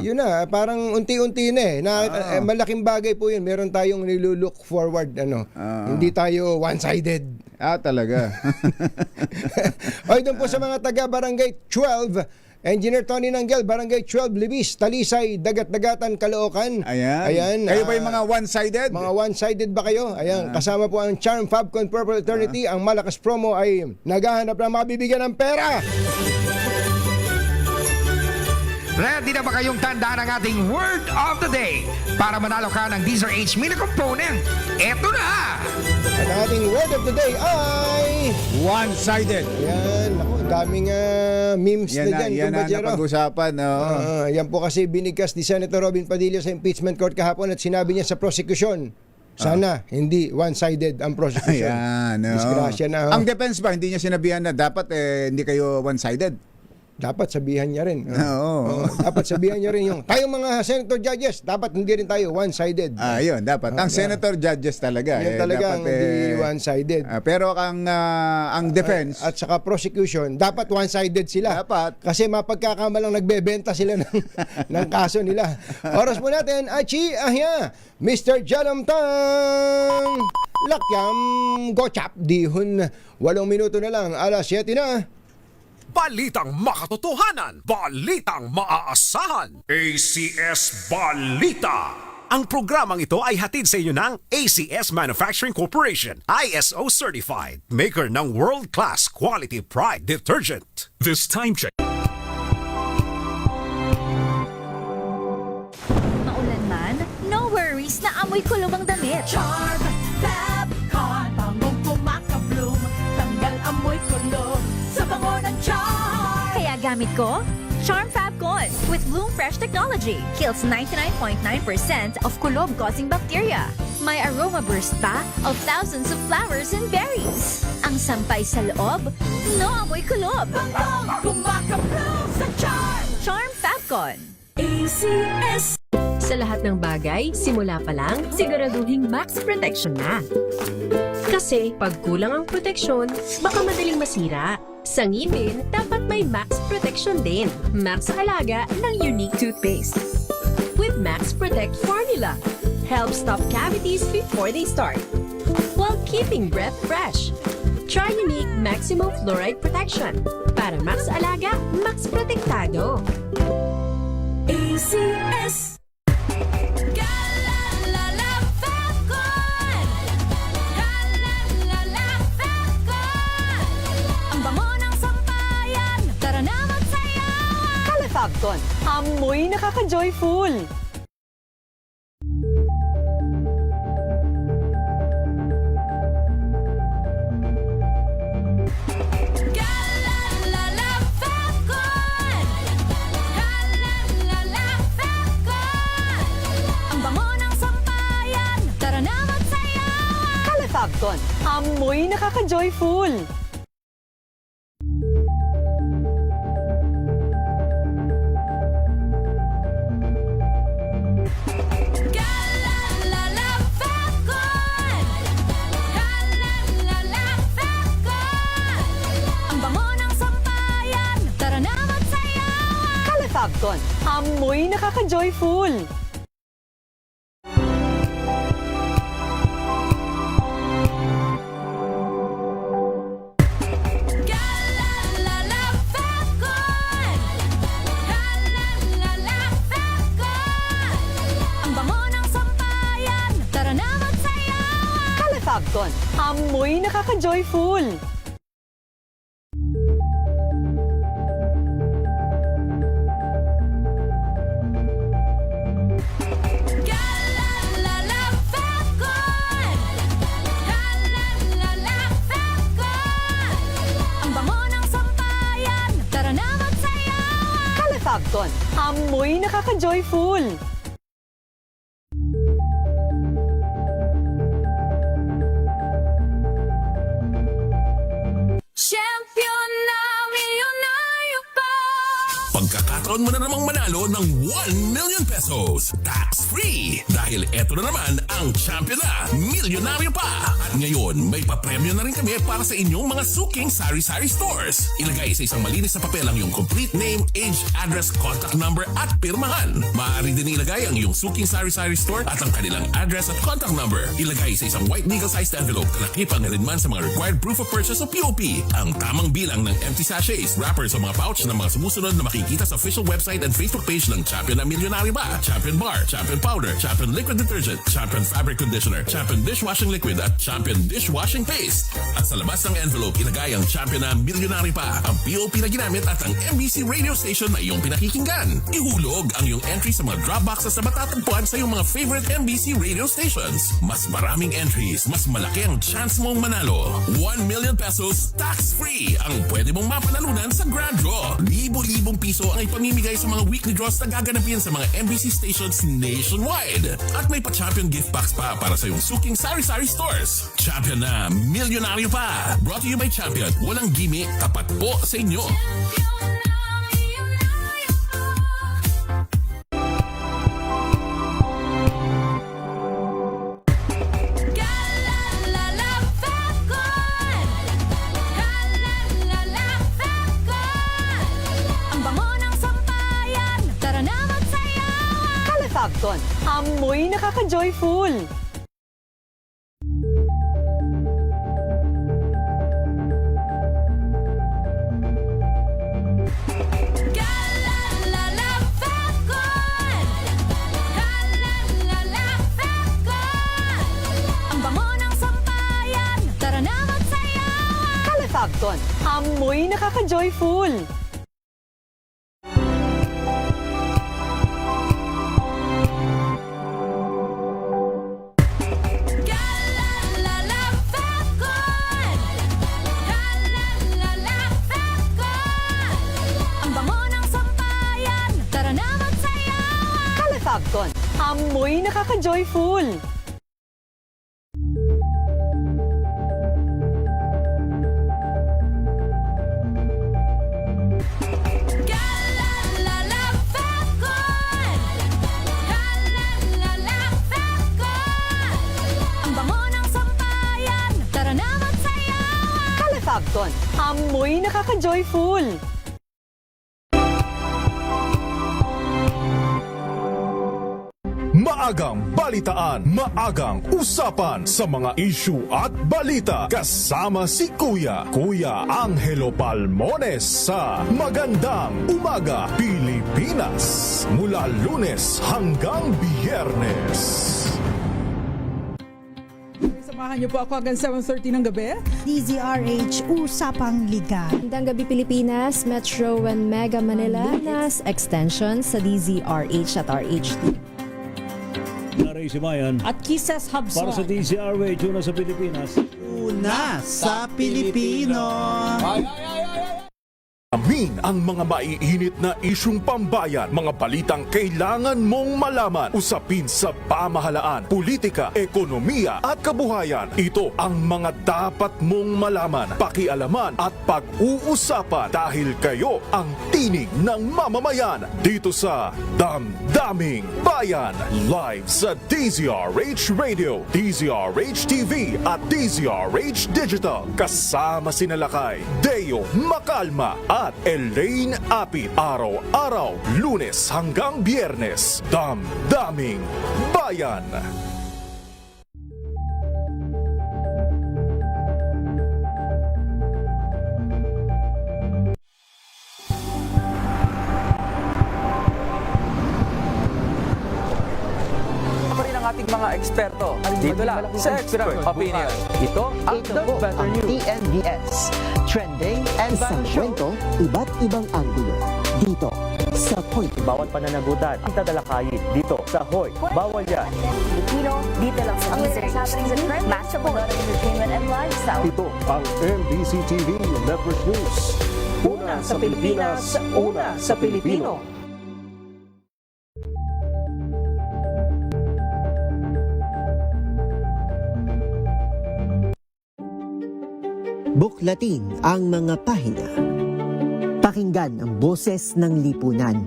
Yun na parang unti-unti na malaking bagay po yun. Meron tayong nilulook forward hindi tayo one-sided. Talaga. Oy, doon po sa mga taga Barangay 12, Engineer Tony Nanggel, Barangay 12, Libis, Talisay, Dagat-Dagatan, Caloocan. Ayan. Kayo ba yung mga one-sided? Mga one-sided ba kayo? Ayan, kasama po ang Charm Fabcon Purple Eternity. Ang malakas promo ay naghahanap na mabibigyan ng pera. Ready na ba kayong tandaan ang ating word of the day para manalo ka ng Deezer H Mini Component? Eto na! At ang ating word of the day ay... One-sided. Ayan, ako, daming memes Yan na dyan. yan na napag-usapan. Yan po kasi binigkas ni Senator Robin Padilla sa impeachment court kahapon at sinabi niya sa prosecution, sana hindi one-sided ang prosecution. Ayan. Disgrasya na. Ang defense ba, hindi niya sinabihan na dapat hindi kayo one-sided? Dapat sabihan niya rin. Oo. Dapat sabihan niya rin yung, tayong mga senator judges, dapat hindi rin tayo one-sided. Yun, dapat. Ang senator judges talaga. Yan talaga dapat, hindi one-sided. Pero ang defense... At saka prosecution, dapat one-sided sila. Dapat. Kasi mapagkakamalang nagbebenta sila ng kaso nila. Oras po natin, Achi Ahya, Mr. Janamtang, Lakyam Gochap, Dihon, 8 minuto na lang, alas 7 na. Balitang makatotohanan, balitang maaasahan. ACS Balita. Ang programang ito ay hatid sa inyo ng ACS Manufacturing Corporation, ISO certified, maker ng world-class quality Pride detergent. This time check. Maulan man, no worries na amoy kulog ang damit. Charm Fabcon, bangong kumakabloom, tanggal amoy kulog sa bango ng charm. Kaya gamit ko, Charm Fabcon with Bloom Fresh Technology. Kills 99.9% of kulob-causing bacteria. May aroma burst pa of thousands of flowers and berries. Ang sampay sa loob, no amoy kulob. Bangong kumakabloom sa charm. Charm Fabcon. ACS. Sa lahat ng bagay, simula pa lang, siguraduhing max protection na. Kasi pag kulang ang proteksyon, baka madaling masira. Sa ngipin, dapat may max protection din. Max Alaga ng Unique Toothpaste. With Max Protect Formula. Helps stop cavities before they start. While keeping breath fresh. Try Unique Maximum Fluoride Protection. Para Max Alaga, Max Protektado. ACS. Fabcon, amoy nakaka-joyful. Ang bango ng sampayan, tara na magsayawan. Kala Fabcon, amoy nakaka-joyful. Fabcon, amoy nakaka-joyful. Ang bango ng sampayan, tara na magsayawan. Kala Fabcon, amoy nakaka-joyful. Fabcon, amoy nakaka-joyful. Champion na milyonaryo pa. Pagkakataon mo na namang manalo ng 1 million pesos tax-free. Dahil eto na naman ang champion na milyonaryo pa. At Ngayon, may papremyo na rin kami para sa inyong mga suking sari-sari stores. Ilagay sa isang malinis na papel ang iyong complete name, age, address, contact number at pirmahan. Maaari din ilagay ang iyong suking sari-sari store at ang kanilang address at contact number. Ilagay sa isang white legal-sized envelope na nakipang rinman sa mga required proof of purchase o POP. Ang tamang bilang ng empty sachets, wrappers o mga pouch ng mga sumusunod na makikita sa official website and Facebook page ng Champion na Milyonaryo Ba, Champion Bar, Champion Powder, Champion Liquid Detergent, Champion Fabric Conditioner, Champion Dishwashing Liquid at Champion Dishwashing Paste. At sa labas ng envelope, ilagay ang Champion na Milyonaryo Pa, ang POP na ginamit at ang MBC radio station na iyong pinakikinggan. Ihulog ang iyong entry sa mga drop boxes na matatagpuan sa iyong mga favorite MBC radio stations. Mas maraming entries, mas malaki ang chance mong manalo. 1 million pesos tax-free ang pwede mong mapanalunan sa Grand Draw. Libo-libong piso ang ipamimigay sa mga weekly draws na gaganapin sa mga MBC stations nationwide. At may pa-champion gift box pa para sa iyong suking sari-sari stores. Champion na Milyonaryo Pa. Brought to you by Champion. Walang gimmick, tapat po sa inyo. Ang bango ng sampayan, tara na magsayawan. Calefacton, amoy nakaka-joyful. Ang bango ng sampayan, tara na magsayawan. Calefacton, amoy nakaka-joyful. Ang bango ng sampayan, tara na magsayawan. Calefacton, amoy nakaka-joyful. Ang bango ng sampayan, tara na magsayawan. Calefacton, amoy nakaka-joyful. Maagang balitaan, maagang usapan sa mga issue at balita. Kasama si Kuya Angelo Palmones sa Magandang Umaga Pilipinas. Mula Lunes hanggang Biyernes. Samahan niyo po ako hanggang 7:30 ng gabi. DZRH Usapang Liga. Magandang gabi Pilipinas, Metro and Mega Manila, Nas Extension sa DZRH at RHT. Ray Simayan At Kisses Habswan. para sa DZRH, una sa Pilipinas. Una sa Pilipino. Amin ang mga maiinit na isyung pambayan, mga balitang kailangan mong malaman, usapin sa pamahalaan, politika, ekonomiya at kabuhayan. Ito ang mga dapat mong malaman, pakialaman at pag-uusapan dahil kayo ang tinig ng mamamayan dito sa Damdaming Bayan. Live sa DZRH Radio, DZRH TV at DZRH Digital. Kasama sinalakay Deo Macalma at Elaine Apit. Araw-araw, Lunes hanggang Biyernes. Damdaming Bayan. Ating mga eksperto dito lang sa Expert Opinion. Ito ang The Better News. TNVS. Trending and isang kwento, iba't ibang anggulo. Dito sa Hoy. Bawal pananagutan ang tatalakayin dito sa Hoy. Bawal yan. Filipino, dito lang sa DZRH. Match up on entertainment and lifestyle. Ito ang MBC TV Network News. Una sa Pilipinas, una sa Pilipino. Buklatin ang mga pahina. Pakinggan ang boses ng lipunan.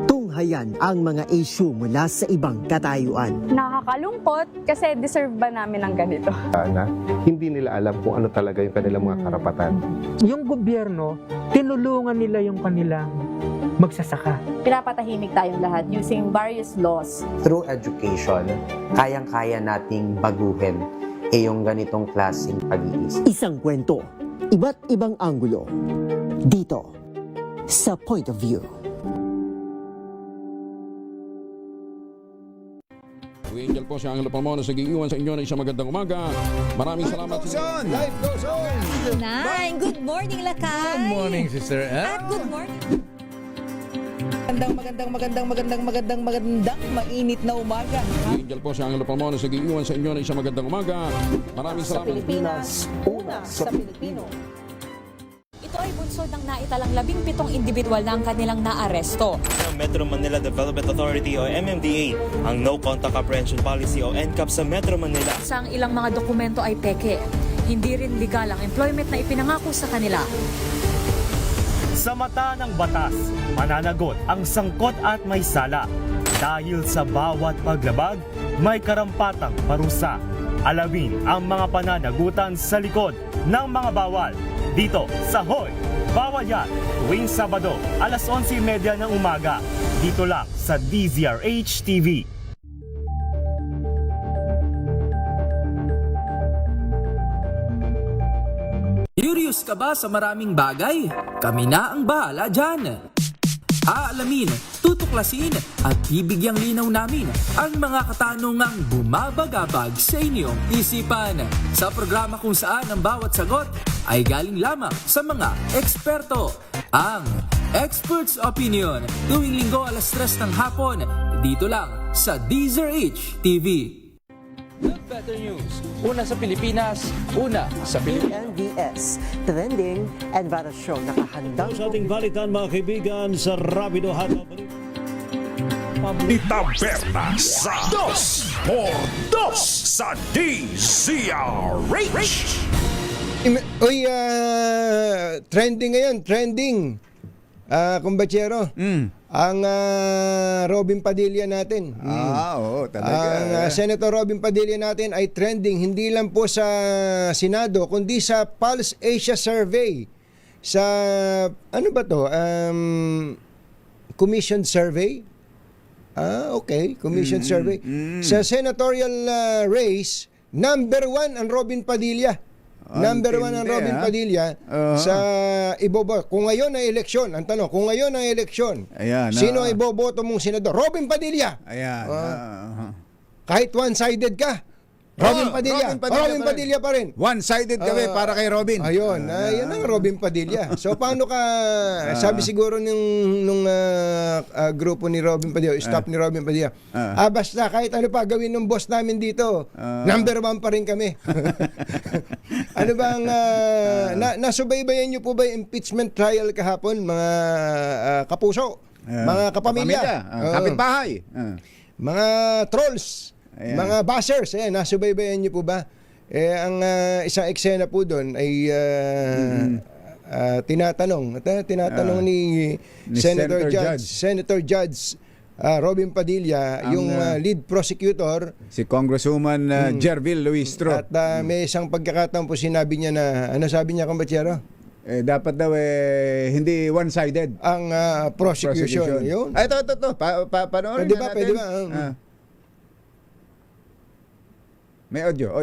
Tunghayan ang mga issue mula sa ibang katayuan. nakakalungkot kasi deserve ba namin ng ganito? Na hindi nila alam kung ano talaga yung kanilang mga karapatan. Yung gobyerno, tinulungan nila yung kanilang magsasaka. Pinapatahimik tayong lahat using various laws. Through education, kayang-kaya nating baguhin yung ganitong klaseng pag-iisip. Isang kwento, iba't ibang anggulo. Dito, sa Point of View. Angel po si Angelo Palmona sa giiwan sa inyo ng isang magandang umaga. Maraming salamat. Life goes on! Nine, good morning, Lakay! Good morning, Sister Ann. At good morning. Magandang mainit na umaga. Angel po si Angelo Palmona sa giiwan sa inyo ng isang magandang umaga. Maraming salamat. Pilipinas, una sa Pilipino. Ito ay bunsod ng naitalang 17 individual na ang kanilang naaresto. Metro Manila Development Authority o MMDA ang No Contact Apprehension Policy o NCAP sa Metro Manila. Sa ilang mga dokumento ay peke. Hindi rin legal ang employment na ipinangako sa kanila. Sa mata ng batas, mananagot ang sangkot at may sala. Dahil sa bawat paglabag, may karampatang parusa. Alamin ang mga pananagutan sa likod ng mga bawal. Dito sa Hoy, Bawal Yan, tuwing Sabado, alas 11:30 ng umaga. Dito lang sa DZRH TV. Curious ka ba sa maraming bagay? Kami na ang bahala dyan. Aalamin, tutuklasin at bibigyang linaw namin ang mga katanungang bumabagabag sa inyong isipan. Sa programa kung saan ang bawat sagot ay galing lamang sa mga eksperto. Ang Expert's Opinion, tuwing linggo alas 3 ng hapon, dito lang sa DZRH TV. Better News. Una sa Pilipinas, una sa Pilipinas. NBS, trending and viral show. Nakahandang sa ating balitan mga kaibigan sa Rapido Hataw. Itaberna sa 2x2 sa DZRH. Uy, trending ngayon, trending. Kumbachero. Ang Robin Padilla natin. Oo, talaga. Ang Senator Robin Padilla natin ay trending hindi lang po sa Senado kundi sa Pulse Asia Survey. Sa ano ba to? Commission survey? Okay, commission survey. Sa senatorial race, number 1 ang Robin Padilla. Number 1 ang Robin Padilla sa ibobo. Kung ngayon ang eleksyon, ang tanong, kung ngayon ang eleksyon, sino iboboto mong senador? Robin Padilla. Ayan. Kahit one-sided ka, Robin Padilla. Robin Padilla pa rin. One-sided kami para kay Robin. Ayun, yan ang Robin Padilla. So paano ka, sabi siguro nung grupo ni Robin Padilla, staff ni Robin Padilla, basta kahit ano pa gawin ng boss namin dito, number 1 pa rin kami. Ano bang, nasubaybayan niyo po ba yung impeachment trial kahapon, mga kapuso, mga kapamilya, kapitbahay, mga trolls, mga bashers, nasubaybayan niyo po ba? Ang isang eksena po doon ay tinatanong ni Senator Judge Robin Padilla, yung lead prosecutor, si Congresswoman Jervil Luistro. At may isang pagkakataon po sinabi niya na, ano sabi niya, Kumbachero? Dapat daw hindi one-sided ang prosecution. Yun. Ito. Panoorin natin. Pwede ba? May audio.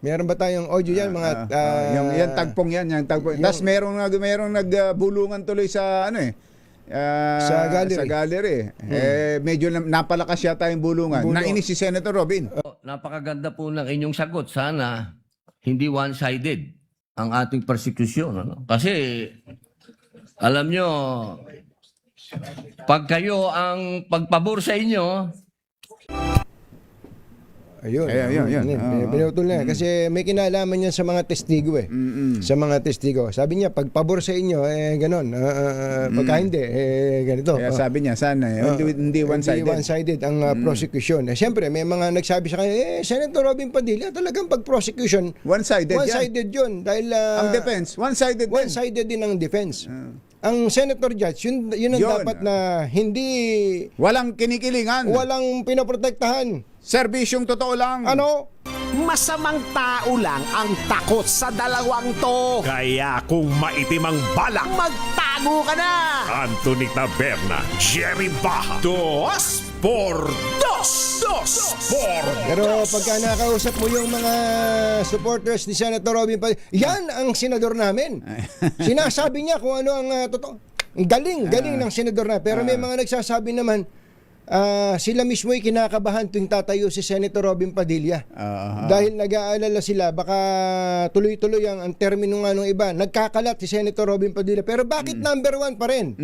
Meron ba tayong audio yan? Mga, yung tagpong yan. Tapos merong nagbulungan tuloy sa sa gallery. Medyo napalakas yata yung bulungan. Nainis si Senator Robin. Napakaganda po ng inyong sagot. Sana hindi one-sided ang ating persecution. Kasi alam nyo, pag kayo ang pagpabor sa inyo, Ayun. Pinutol na. Kasi may kinalaman yan sa mga testigo Sa mga testigo. Sabi niya, pag pabor sa inyo, ganon. Pagka hindi, ganito. Kaya sabi niya, sana, hindi one-sided. Hindi one-sided ang prosecution. Siyempre, may mga nagsabi sa kanya, Senator Robin Padilla, talagang pag-prosecution, one-sided yun. Dahil, ang defense, one-sided din ang defense. ang senator judge, yun ang dapat na hindi... Walang kinikilingan. Walang pinoprotektahan. Serbisyong totoo lang. Ano? Masamang tao lang ang takot sa dalawang to. Kaya kung maitim ang balak, magtago ka na! Anthony Taberna, Jerry Baja, 2 por 2. 2 por 2. Pero pagka nakausap mo yung mga supporters ni Senator Robin Padilla, yan ang senador namin. Sinasabi niya kung ano ang totoo. Galing ng senador na. Pero may mga nagsasabi naman, sila mismo ay kinakabahan tuwing tatayo si Senator Robin Padilla. Dahil nag-aalala sila, baka tuloy-tuloy ang termino nga ng iba. Nagkakalat si Senator Robin Padilla. Pero bakit number 1 pa rin?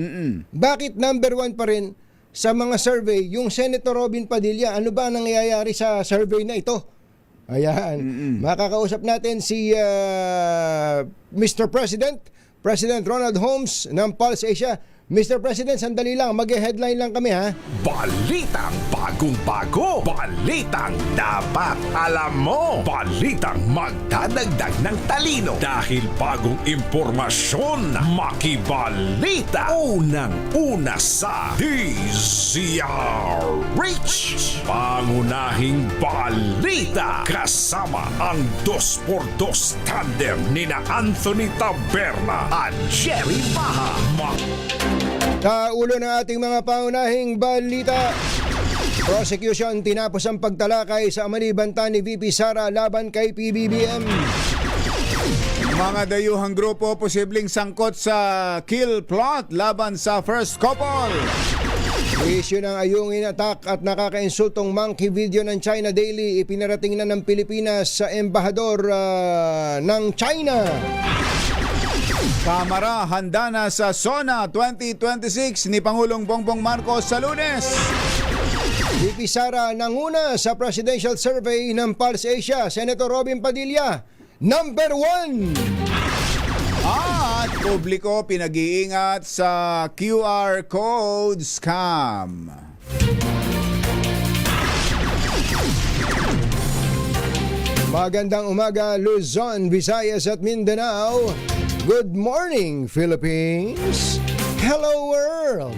Bakit number 1 pa rin sa mga survey yung Senator Robin Padilla? Ano ba nangyayari sa survey na ito? Ayan. Makakausap natin si Mr. President Ronald Holmes ng Pulse Asia. Mr. President, sandali lang. Mag-headline lang kami, ha? Balitang bagong-bago. Balitang dapat alam mo. Balitang magdadagdag ng talino. Dahil bagong impormasyon, makibalita. Unang-una sa DZRH. Pangunahing balita. Kasama ang 2x2 tandem nina Anthony Taberna at Jerry Baja. Sa ulo ng ating mga pangunahing balita, prosecution tinapos ang pagtalakay sa amanibanta ni VP Sara laban kay PBBM. Mga dayuhang grupo posibleng sangkot sa kill plot laban sa first couple. Issue ng ayungin attack at nakakainsultong monkey video ng China Daily ipinarating na ng Pilipinas sa embahador ng China. Kamara handa na sa SONA 2026 ni Pangulong Bongbong Marcos sa Lunes. VP Sara nanguna sa presidential survey ng Pulse Asia. Senator Robin Padilla, number 1. At publiko pinag-iingat sa QR code scam. Magandang umaga, Luzon, Visayas at Mindanao. Good morning, Philippines. Hello, world.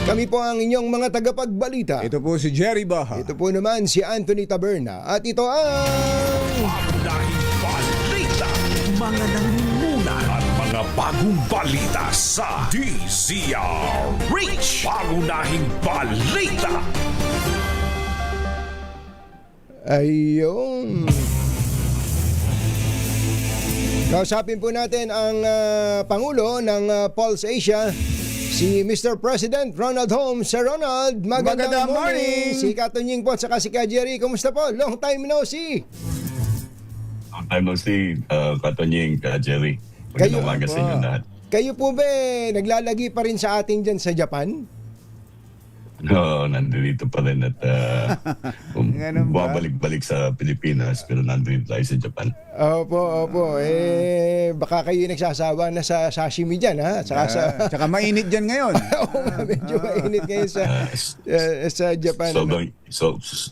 Kami po ang inyong mga tagapagbalita. Ito po si Jerry Baja. Ito po naman si Anthony Taberna. At ito ang... Pangunahing balita. Mga nangunguna at mga bagong balita sa DZRH. Pangunahing balita. Ayun. Kausapin po natin ang Pangulo ng Pulse Asia, si Mr. President Ronald Holmes. Sir Ronald, magandang morning. Si Katunying po at saka si Jerry. Kumusta po? Long time no see. Long time no see, Katunying, Jerry. Magandang umaga sa inyo lahat. Kayo po ba naglalagi pa rin sa atin dyan sa Japan? No, nandito pa rin at babalik-balik sa Pilipinas pero nandito tayo sa Japan. Opo. Baka kayo nagsasawa na sa sashimi dyan, ha? Tsaka mainit dyan ngayon. Oo, medyo mainit ngayon sa Japan.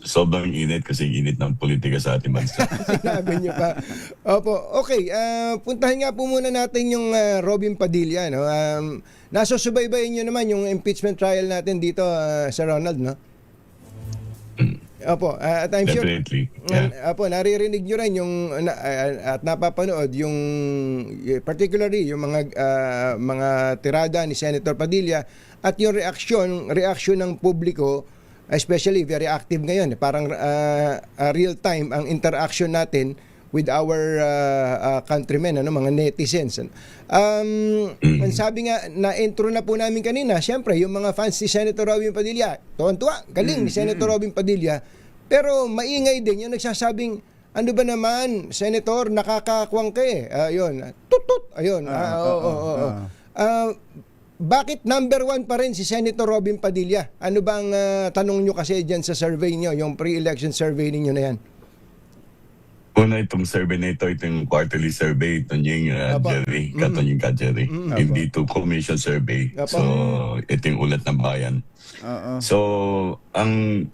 Sobrang init kasi init ng politika sa ating bansa. Sinabi niyo pa. Opo, okay. Puntahan nga po muna natin yung Robin Padilla, no? Nasusubaybayin nyo naman yung impeachment trial natin dito, Sir Ronald, no? Opo, at I'm sure, definitely. Yeah. Opo, naririnig nyo rin yung, at napapanood yung, particularly yung mga tirada ni Senator Padilla at yung reaksyon ng publiko, especially very active ngayon. Parang real time ang interaction natin with our countrymen, mga netizens. Ang sabi nga, na-intro na po namin kanina, siyempre, yung mga fans ni Senator Robin Padilla, tuwan-tuwa, galing ni Senator Robin Padilla, pero maingay din yung nagsasabing, ano ba naman, Senator, nakakakwang ka eh. Ayun, tutut, ayun. Bakit number 1 pa rin si Senator Robin Padilla? Ano bang tanong nyo kasi dyan sa survey nyo, yung pre-election survey ninyo na yan? Una, itong survey na ito, itong quarterly survey, ito yung Jerry, Katunying ka Jerry. Hindi ito commission survey. So, ito yung ulat ng bayan. So, ang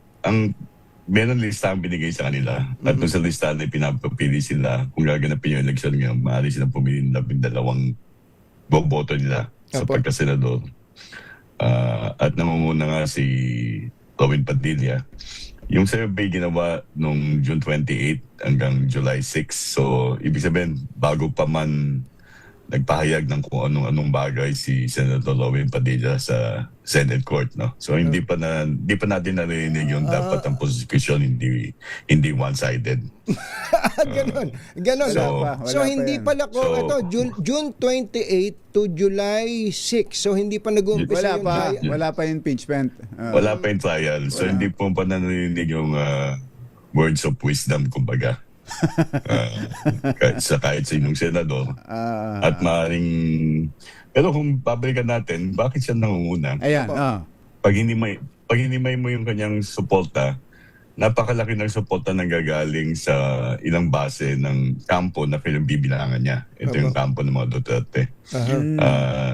meron lista ang binigay sa kanila. At kung sa lista na pinapapili sila, kung gaganapin yung election ngayon, maaari silang pumili ng 12 boboto nila. sa pagkasenador. At nangunguna nga si Robin Padilla. Yung survey ginawa nung June 28 hanggang July 6. So, ibig sabihin, bago pa man nagpahayag ng kung anong bagay si Senator Robin Padilla sa Senate Court, no? So hindi pa natin narinig yung dapat ang prosecution hindi one-sided. Ganon. So hindi pala ito June 28 to July 6. So hindi pa nag-uumpisa yung trial. Wala pa yung impeachment. Wala pa yung trial. So hindi po pa narinig yung words of wisdom, kumbaga. kahit sinong senador. At maaaring, pero kung babalikan natin, bakit siya nangunguna? Ayan. Pag hinimay mo yung kanyang suporta, napakalaki ng suporta na gagaling sa ilang base ng kampo na pinagbibilangan niya. Ito yung kampo ng mga Duterte.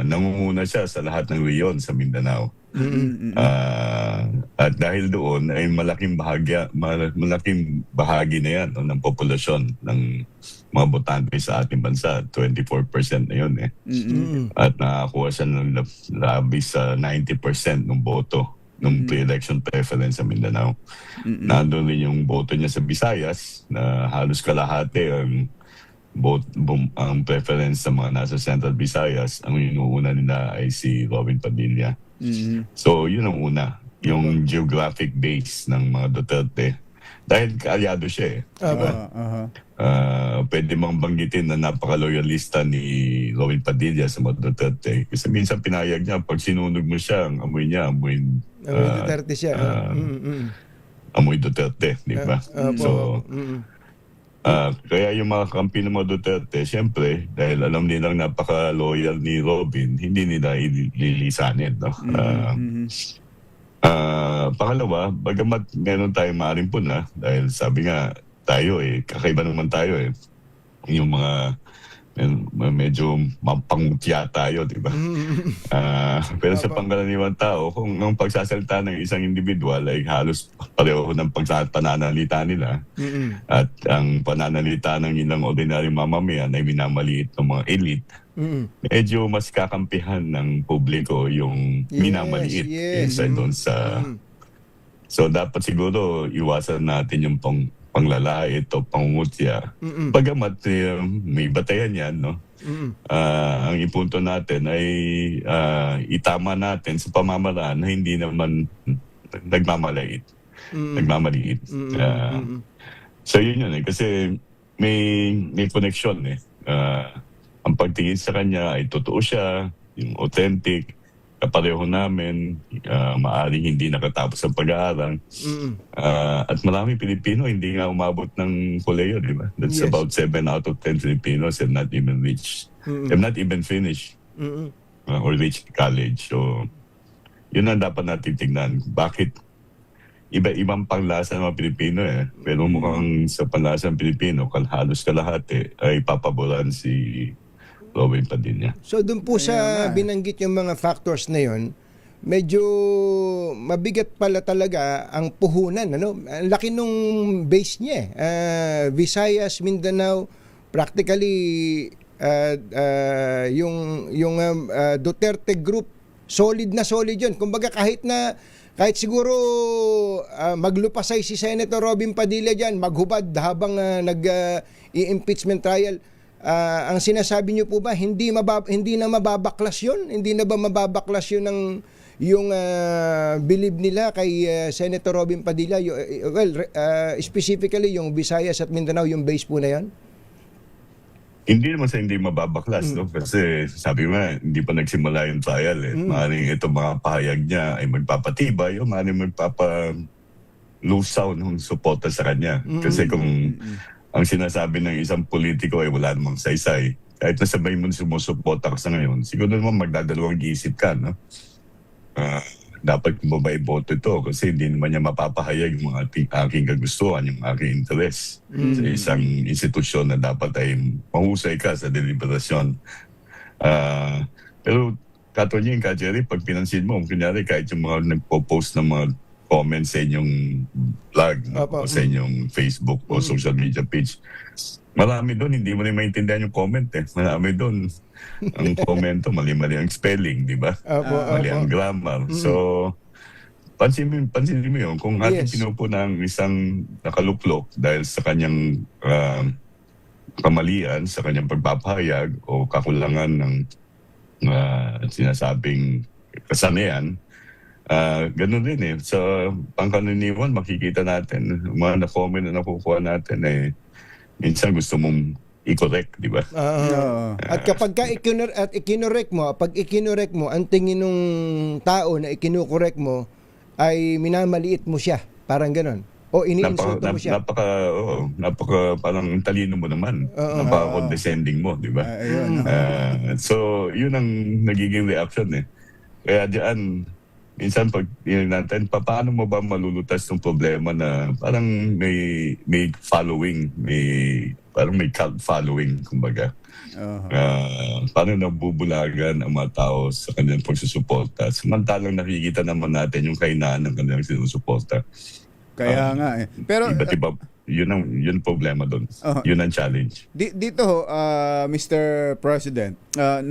Nangunguna siya sa lahat ng reyon sa Mindanao. At dahil doon ay malaking bahagi na yan ng populasyon ng mga botante sa ating bansa. 24% na yun eh. At nakakuha siya ng labis sa 90% ng boto ng pre-election preference sa Mindanao. Nandun rin yung boto niya sa Visayas na halos kalahati ang preference sa mga nasa Central Visayas. Ang inuuna nila ay si Robin Padilla. So, yun ang una. Yung geographic base ng mga Duterte. Dahil kaalyado siya eh. Pwede mang banggitin na napaka-loyalista ni Robin Padilla sa mga Duterte. Kasi minsan pinayag niya, pag sinunog mo siya, ang amoy niya, amoy Duterte siya. Amoy Duterte, di ba? So, kaya yung mga kampi ng mga Duterte, siyempre, dahil alam nilang napaka-loyal ni Robin, hindi nila ililisanin. No? Pangalawa, bagamat meron tayong maaaring puna, dahil sabi nga tayo kakaiba naman tayo yung mga medyo mapangutya tayo, di ba? Pero sa pangkaraniwan tao, kung ang pagsasalita ng isang individual ay halos pareho ng pananalita nila at ang pananalita ng ilang ordinaryong mamamayan ay minamaliit ng mga elite, medyo mas kakampihan ng publiko yung minamaliit inside doon sa... So dapat siguro iwasan natin yung panglalait o pangungutya. Bagamat may batayan yan, no? Ang ipunto natin ay itama natin sa pamamaraan na hindi naman nagmamaliit. So yun eh. Kasi may connection eh. Ang pagtingin sa kanya ay totoo siya, yung authentic, kapareho namin, maaaring hindi nakatapos ang pag-aaral. At maraming Pilipino hindi nga umabot ng koleyo, di ba? That's about 7 out of 10 Filipinos have not even reached, have not even finished or reached college. So, yun ang dapat natin tignan. Bakit iba-ibang panglasa ng mga Pilipino pero mukhang sa panlasa ng Pilipino, halos kalahati ay papaboran si Robin Padilla. So doon po sa binanggit yung mga factors na yon, medyo mabigat pala talaga ang puhunan, ano? Ang laki nung base niya. Visayas, Mindanao, practically yung Duterte group solid yun. Kumbaga kahit siguro maglupasay si Senator Robin Padilla diyan, maghubad habang nag-i-impeachment trial. Ang sinasabi niyo po ba hindi na mababaklas yun? Hindi na ba mababaklas yun yung believe nila kay Senator Robin Padilla? Specifically yung Visayas at Mindanao, yung base po na yan? Hindi naman sa hindi mababaklas, no? Kasi sabi mo, hindi pa nagsimula yung trial Maaaring itong mga pahayag niya ay magpapatibay o maaaring magpapa-lusaw ng suporta sa kanya. Kasi kung ang sinasabi ng isang politiko ay wala namang saysay, kahit nasabay mo sumusuporta ka sa ngayon, siguro naman magdadalawang isip ka, no? Dapat kung boto ito kasi hindi naman niya mapapahayag yung mga aking kagustuhan, yung aking interes sa isang institusyon na dapat ay mahusay ka sa deliberasyon. Pero katulad ka, Jerry, pag pinansin mo, kunyari kahit yung mga nagpo-post ng mga comments sa inyong blog o sa inyong Facebook o social media page, Marami doon, hindi mo rin maintindihan yung comment eh. Marami doon. Ang komento, mali-mali ang spelling, di ba? Mali ang grammar. So, pansin mo yun. Kung ating pinupo ng isang nakaluklok dahil sa kanyang kamalian, sa kanyang pagpapahayag o kakulangan ng sinasabing kasanayan, ganun din eh. Sa pangkananiwan, makikita natin, mga na-comment na nakukuha natin eh, minsan gusto mong i-correct, di ba? At kapag ikinorek mo, pag ikinorek mo, ang tingin ng tao na ikinukorek mo ay minamaliit mo siya. Parang ganon. O ini-insulto mo siya. Napaka parang talino mo naman. Napaka-condescending mo, di ba? So, yun ang nagiging reaction eh. Kaya diyan, minsan pag natin, paano mo ba malulutas ng problema na parang may following, parang may cult following, kumbaga. Paano nabubulagan ang mga tao sa kanilang pagsusuporta? Samantalang nakikita naman natin yung kahinaan ng kanilang sinusuporta. Kaya nga eh. Pero iba't iba, yun problema doon. Yun ang challenge. Dito ho, Mr. President,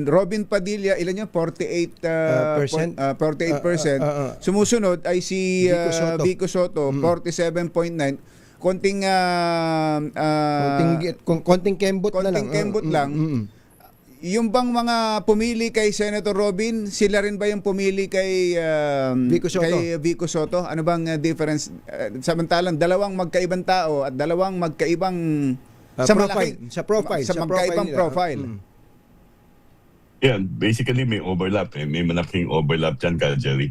Robin Padilla, ilan yun? 48%. Sumusunod ay si Vico Soto, 47.9. Konting kembot na lang. Yung bang mga pumili kay Senator Robin, sila rin ba yung pumili kay Vico Soto? Ano bang difference? Samantalang dalawang magkaibang tao at dalawang magkaibang magkaibang profile. Yan, basically may overlap eh. May malaking overlap dyan, Jerry.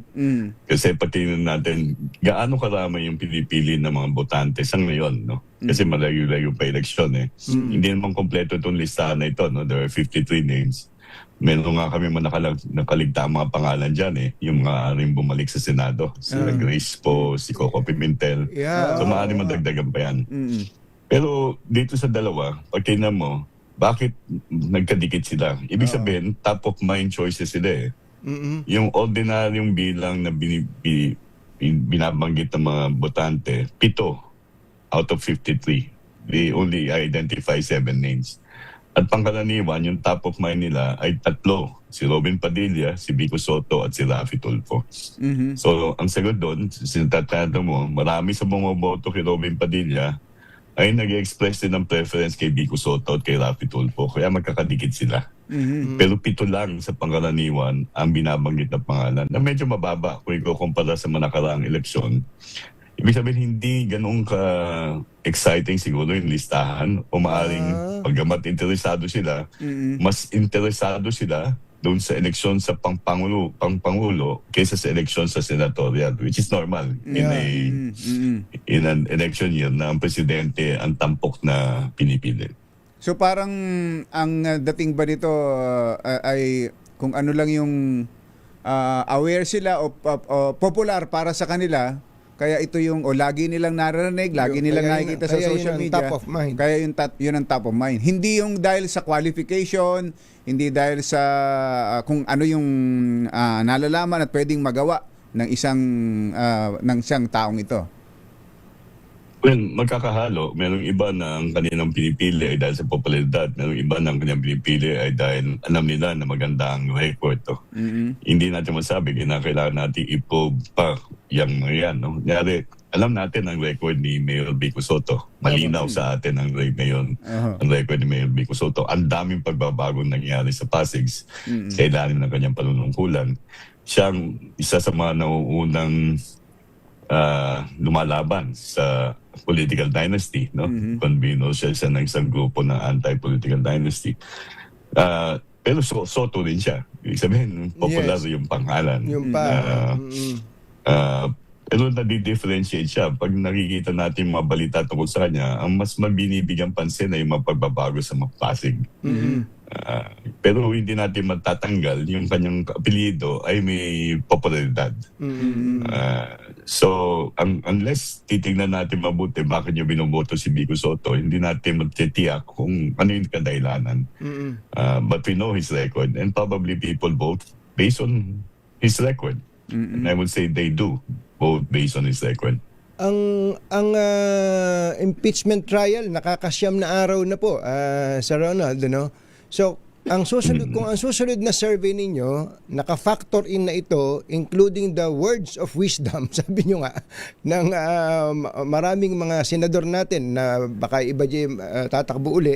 Kasi pati natin, gaano karami yung pinipili ng mga botante sa ngayon, no? Kasi malayo-layo pa eleksyon eh. Hindi naman kompleto itong listahan na ito, no? There are 53 names. Meron nga kami nakaligta mga pangalan dyan eh. Yung mga rin bumalik sa Senado. Si Grace po, si Coco Pimentel. So maaaring madagdagan pa yan. Pero dito sa dalawa, pag tingnan mo, bakit nagkadikit sila? Ibig sabihin, top of mind choices sila eh. Yung ordinaryong bilang na binabanggit ng mga botante, 7 out of 53. They only identify 7 names. At pangkaraniwan, yung top of mind nila ay 3. Si Robin Padilla, si Vico Soto, at si Raffy Tulfo. So, ang sagot doon, sinatatanong mo, marami sa mga boto kay Robin Padilla ay nag-express din ng preference kay Vico Soto at kay Raffy Tulfo. Kaya magkakadikit sila. Pero 7 lang sa pangkaraniwan ang binabanggit na pangalan na medyo mababa kung ikukumpara sa mga nakaraang eleksyon. Ibig sabihin, hindi ganun ka-exciting siguro yung listahan o maaring paggamat interesado sila, mas interesado sila doon sa eleksyon sa pangpangulo kaysa sa eleksyon sa senatorial, which is normal in an election year na ang presidente ang tampok na pinipili. So parang ang dating ba nito ay kung ano lang yung aware sila o popular para sa kanila, kaya ito yung lagi nilang naririnig, lagi nilang nakikita sa social media. Top of mind. Kaya yun ang top of mind. Hindi yung dahil sa qualification, hindi dahil sa kung ano yung nalalaman at pwedeng magawa ng isang taong ito. Well, magkakahalo. Merong iba na ang kanilang pinipili ay dahil sa popularidad. Merong iba na ang kanilang pinipili ay dahil alam nila na maganda ang record. Hindi natin masabi, kailangan natin i-probe pa yung yan. No? Nyari, alam natin ang record ni Mayor Vico Soto. Malinaw sa atin ang record ni Mayor Vico Soto. Ang daming pagbabagong nangyari sa Pasig sa ilalim ng kanyang panunungkulan. Siyang isa sa mga nauunang lumalaban sa political dynasty, no? Conveno siya ng isang grupo ng anti-political dynasty. Pero Soto din siya. Ibig sabihin, popular yung pangalan. Pero nadi-differentiate siya. Pag nakikita natin mga balita tungkol sa kanya, ang mas mabinibigyan pansin ay yung mga pagbabago sa mga Pasig. Pero hindi natin matatanggal yung kanyang apelyido ay may popularidad. So, unless titignan natin mabuti bakit niya binoboto si Vico Soto, hindi natin matitiyak kung ano yung kadahilanan. But we know his record and probably people vote based on his record. And I would say they do vote based on his record. impeachment trial nakakasyam na araw na po, Sir Ronald, no? So, kung ang susunod na survey ninyo, naka-factor in na ito, including the words of wisdom, sabi nyo nga, ng maraming mga senador natin na baka iba tatakbo uli,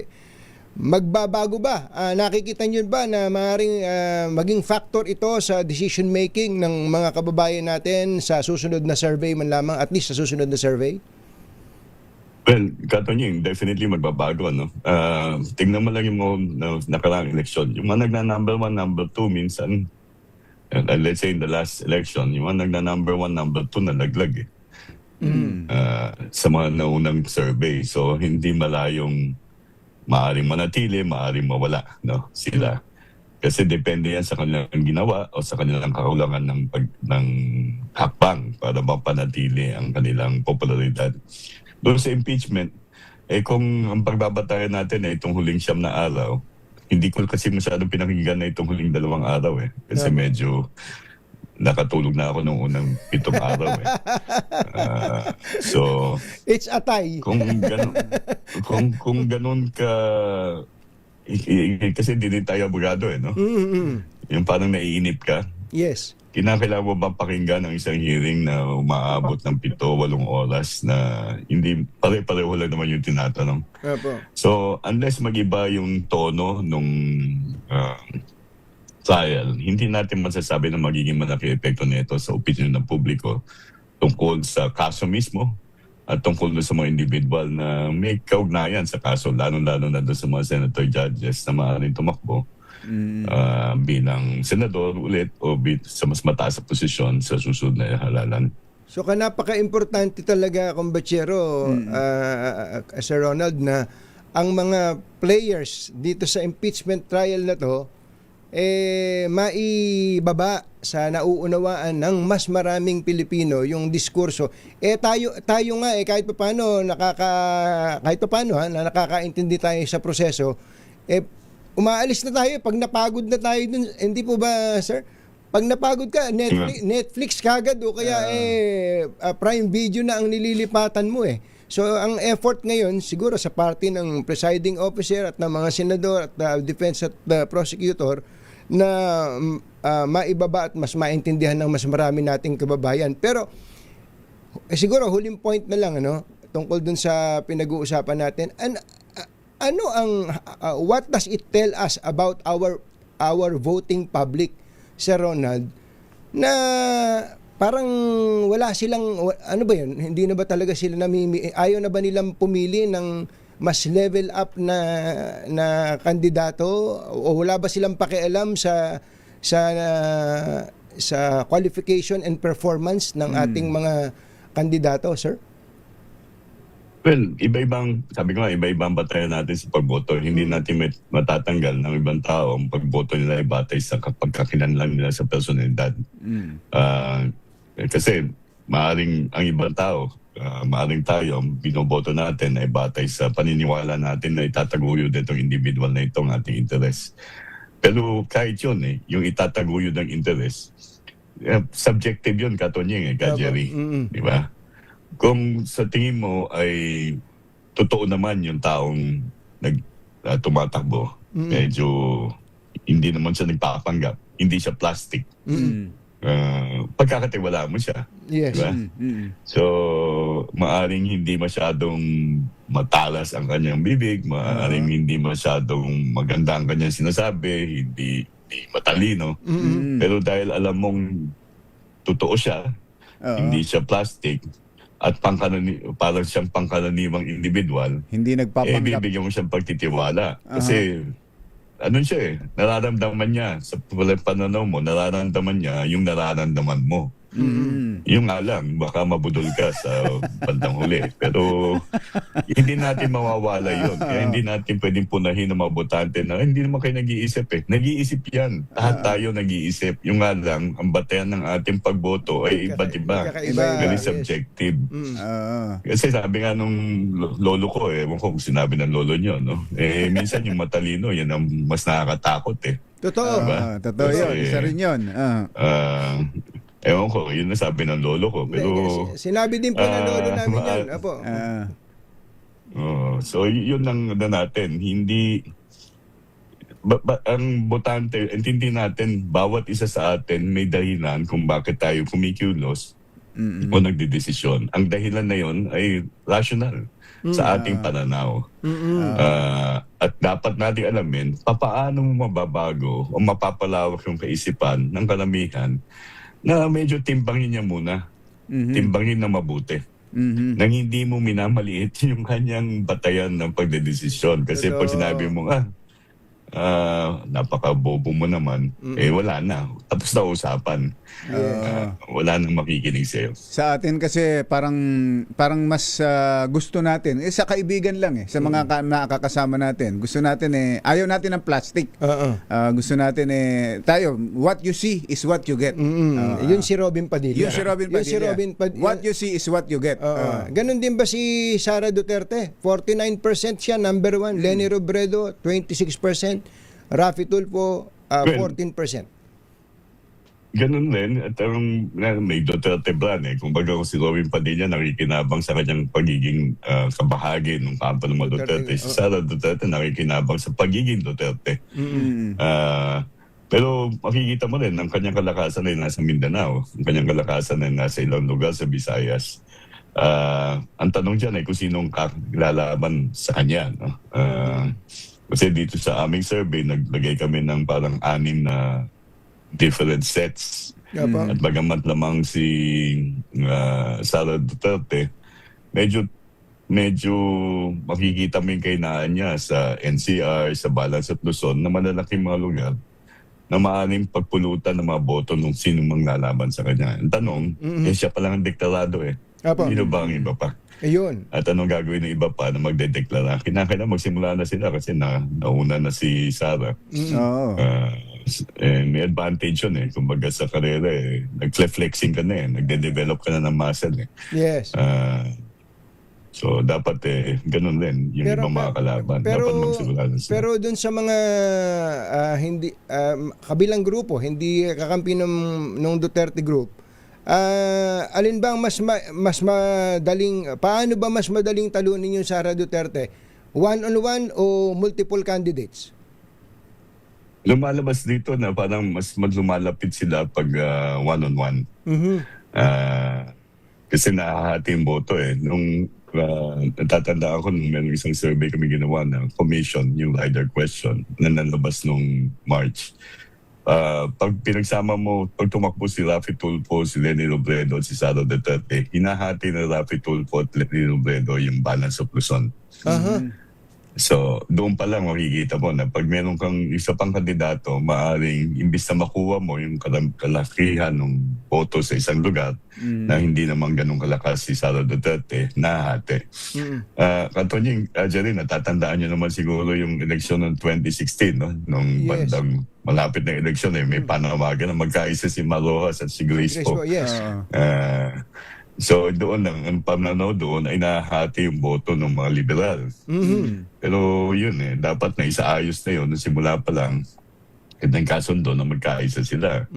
magbabago ba? Nakikita nyo ba na maaaring maging factor ito sa decision making ng mga kababayan natin sa susunod na survey man lamang, at least sa susunod na survey? Well, Katonying, definitely magbabago, no? Tingnan mo lang yung mga nakaraang eleksyon. Yung mga nagna-number 1, number 2, minsan, let's say in the last election, yung mga nagna-number 1, number 2, nalaglag sa mga naunang survey. So, hindi malayong maaaring manatili, maaaring mawala, no? Sila. Kasi depende yan sa kanilang ginawa o sa kanilang kakulangan ng hakbang para mapanatili ang kanilang popularidad. Doon sa impeachment, kung ang pagbabatayan natin ay itong huling 9 na araw, hindi ko kasi masyadong pinakinggan na itong huling 2 araw Kasi medyo nakatulog na ako nung unang 7 araw So, it's a tie. Kung ganun ka, kasi hindi din tayo abogado no? Yung parang naiinip ka. Yes. Kinakailangan mo ba pakinggan ang isang hearing na umaabot ng 7-8 oras na hindi pare-pareho lang naman yung tinatanong. So, unless mag-iba yung tono nung trial, hindi natin masasabi na magiging malaki epekto nito sa opinion ng publiko tungkol sa kaso mismo at tungkol sa mga individual na may kaugnayan sa kaso, lalo-lalo na doon sa mga senator judges na maaaring tumakbo bilang senador ulit o sa mas mataas na posisyon sa susunod na halalan. So napaka-importante talaga, Kumbachero, Sir Ronald, na ang mga players dito sa impeachment trial na to maibaba sa nauunawaan ng mas maraming Pilipino yung diskurso. Tayo nga kahit paano nakakaintindi tayo sa proseso, umaalis na tayo pag napagod na tayo dun. Hindi po ba, sir? Pag napagod ka, Netflix kagad o kaya Prime Video na ang nililipatan mo So ang effort ngayon siguro sa parte ng presiding officer at ng mga senador at defense at prosecutor na maibaba at mas maintindihan ng mas marami nating kababayan. Pero siguro huling point na lang tungkol dun sa pinag-uusapan natin. Ano ang what does it tell us about our voting public, Sir Ronald, na parang wala silang, ano ba yun, hindi na ba talaga sila ayaw na ba nilang pumili ng mas level up na kandidato, o wala ba silang pakialam sa qualification and performance ng ating mga kandidato, sir? Well, sabi ko nga, iba-ibang batayan natin sa pagboto. Hindi natin matatanggal ng ibang tao ang pagboto nila ay batay sa pagkakilanlan nila sa personalidad. Kasi maaring ang ibang tao, maaring tayo, ang binoboto natin ay batay sa paniniwala natin na itataguyod itong individual na itong ating interes. Pero kahit yun, yung itataguyod ng interes, subjective yun, Katonying, Jerry. Di ba? Kung sa tingin mo ay totoo naman yung taong tumatakbo, medyo hindi naman siya nagpapanggap, hindi siya plastic, pagkakatiwalaan mo siya. Yes. Diba? So, maaring hindi masyadong matalas ang kanyang bibig, maaring hindi masyadong maganda ang kanyang sinasabi, hindi matalino. Pero dahil alam mong totoo siya, hindi siya plastic, at parang siyang pangkaraniwang individual, hindi nagpapanggap, bibigyan mo siyang pagtitiwala. Kasi nararamdaman niya sa pananaw mo, nararamdaman niya yung nararamdaman mo. Yung nga lang, baka mabudol ka sa bandang huli. Pero hindi natin mawawala yun. Kaya hindi natin pwedeng punahin ng mga botante na hindi naman kayo nag-iisip Nag-iisip yan. Lahat tayo nag-iisip. Yung nga lang, ang batayan ng ating pagboto ay iba't iba. Very subjective. Kasi sabi nga nung lolo ko, kung sinabi ng lolo nyo, minsan yung matalino, yan ang mas nakakatakot Totoo. Totoo yun. Isa rin yun. Ewan ko, yun na sabi ng lolo ko. Pero, sinabi din po ng lolo namin yan. Apo. So, yun lang na natin. Hindi, ang botante, intindi natin, bawat isa sa atin may dahilan kung bakit tayo kumikilos o nagdidesisyon. Ang dahilan na yun ay rational sa ating pananaw. At dapat natin alamin paano mo mababago o mapapalawak yung kaisipan ng karamihan na medyo timbangin niya muna. Timbangin na mabuti. Nang hindi mo minamaliit yung kanyang batayan ng pagdedesisyon. Kasi pag sinabi mo, napaka-bobo mo naman, wala na. Tapos na usapan. Wala nang makikinig sa'yo. Sa atin kasi parang mas gusto natin, sa kaibigan lang sa mga nakakasama natin. Gusto natin ayaw natin ng plastic. Gusto natin tayo, what you see is what you get. Yun si Robin Padilla. What you see is what you get. Ganon din ba si Sara Duterte? 49% siya, number 1. Leni Robredo, 26%. Raffy Tulfo, 14%. Ganun din. At may Duterte plan Kung baga si Robin Padilla nakikinabang sa kanyang pagiging kabahagi ng kampo ng mga Duterte. Si Sara Duterte nakikinabang sa pagiging Duterte. Pero makikita mo rin ang kanyang kalakasan ay nasa Mindanao. Ang kanyang kalakasan ay nasa ilang lugar sa Visayas. Ang tanong dyan ay kung sinong lalaban sa kanya. No? Kasi dito sa aming survey, naglagay kami ng parang 6 na different sets. At bagamat lamang si Sara Duterte, medyo makikita mo yung kainaan niya sa NCR, sa Balance at Luzon, na malalaking mga lugar na maaaring pagpulutan ng mga boto ng sino mang lalaban sa kanya. Ang tanong, siya pa lang ang deklarado Sino ba ang iba pa? Ayun. At anong gagawin ng iba pa na magdedeklara? Kinakailangan magsimula na sila kasi nauna na si Sara. May advantage yun Kumbaga sa karera nag-flexing ka na nagde-develop ka na ng muscle Yes. So dapat ganun din yung ibang mga kalaban. Dapat magsimula na sila. Pero dun sa mga hindi kabilang grupo, hindi kakampi ng Duterte group, alin ba ang mas madaling, paano ba mas madaling talunin yung Sara Duterte? One-on-one o multiple candidates? Lumalabas dito na parang mas lumalapit sila pag one-on-one. Kasi nakahati yung boto Nung natatanda ako nung may isang survey kami ginawa na commission, yung rider question, na nalabas nung March. Pag pinagsama mo, pag tumakbo si Raffy Tulfo, si Leni Robredo at si Sara Duterte, hinahati na Raffy Tulfo at Leni Robredo yung Balance of Luzon. So, doon pa lang makikita mo na pag meron kang isa pang kandidato, maaaring imbis na makuha mo yung kalakihan ng boto sa isang lugar na hindi naman ganun kalakas si Sara Duterte, nahati. Kantonying, Jerry, natatandaan nyo naman siguro yung eleksyon ng 2016, no? Nung bandang malapit na eleksyon, may panawagan na magkaisa si Marojas at si Grace Poe. Yes. So doon ang pananaw doon ay nahati yung boto ng mga liberal. Pero yun dapat na isaayos na yun simula pa lang at nagkasundo na magkaisa sila.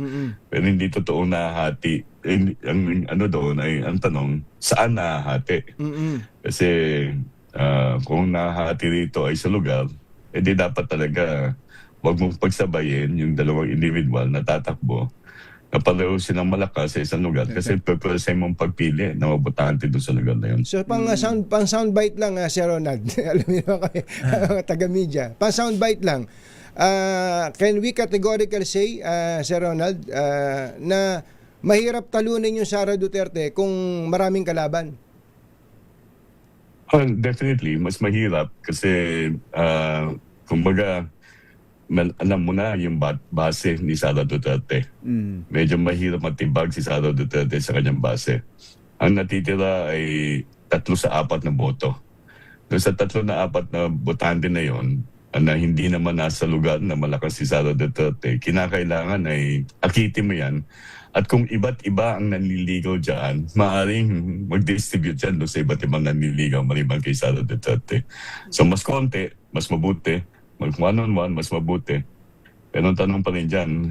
Pero hindi totoo nahati. Ang doon ay ang tanong, saan nahati? Kasi kung nahati rito ay sa lugar, di dapat talaga wag mong pagsabayin yung dalawang individual na tatakbo na pareho silang malakas sa isang lugar kasi purpose mong pagpili na mabotante doon sa lugar na yun. So pang soundbite lang Sir Ronald. Alam niyo kayo, taga-media. Pang soundbite lang. Can we categorically say, Sir Ronald, na mahirap talunin yung Sara Duterte kung maraming kalaban? Definitely, mas mahirap kasi kumbaga alam mo na yung base ni Sara Duterte. Medyo mahirap matibag si Sara Duterte sa kanyang base. Ang natitira ay 3 sa 4 na boto. Doon sa 3 na 4 na botante na yon, na hindi naman nasa lugar na malakas si Sara Duterte, kinakailangan ay akitin mo yan. At kung iba't iba ang nanliligaw dyan, maaaring mag-distribute dyan doon sa iba't ibang nanliligaw maliban kay Sara Duterte. So mas konti, mas mabuti. Mag one-on-one, mas mabuti. Pero ang tanong pa rin dyan,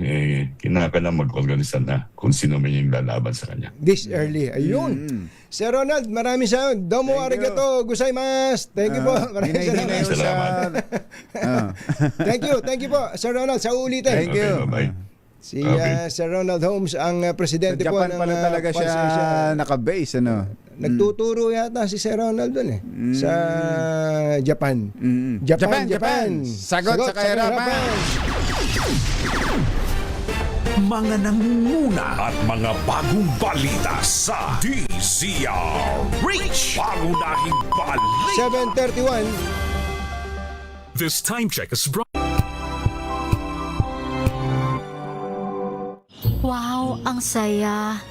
kinakailangan mag-organisa na kung sino man yung lalaban sa kanya. This early. Ayun. Sir Ronald, maraming salamat. Domo arigato gozaimasu. Thank you po. Maraming salamat. Thank you po, Sir Ronald, sa ulitin. Thank you. Bye-bye. Si Sir Ronald Holmes, ang presidente po ng Japan pala talaga siya naka-base, ano? Nagtuturo yata si Sir Ronald doon sa Japan. Japan. Sagot sa kahirapan. Mga nangunguna at mga bagong balita sa DZRH. Pangunahing balita. 7:31. This time check is brought. Wow, ang saya.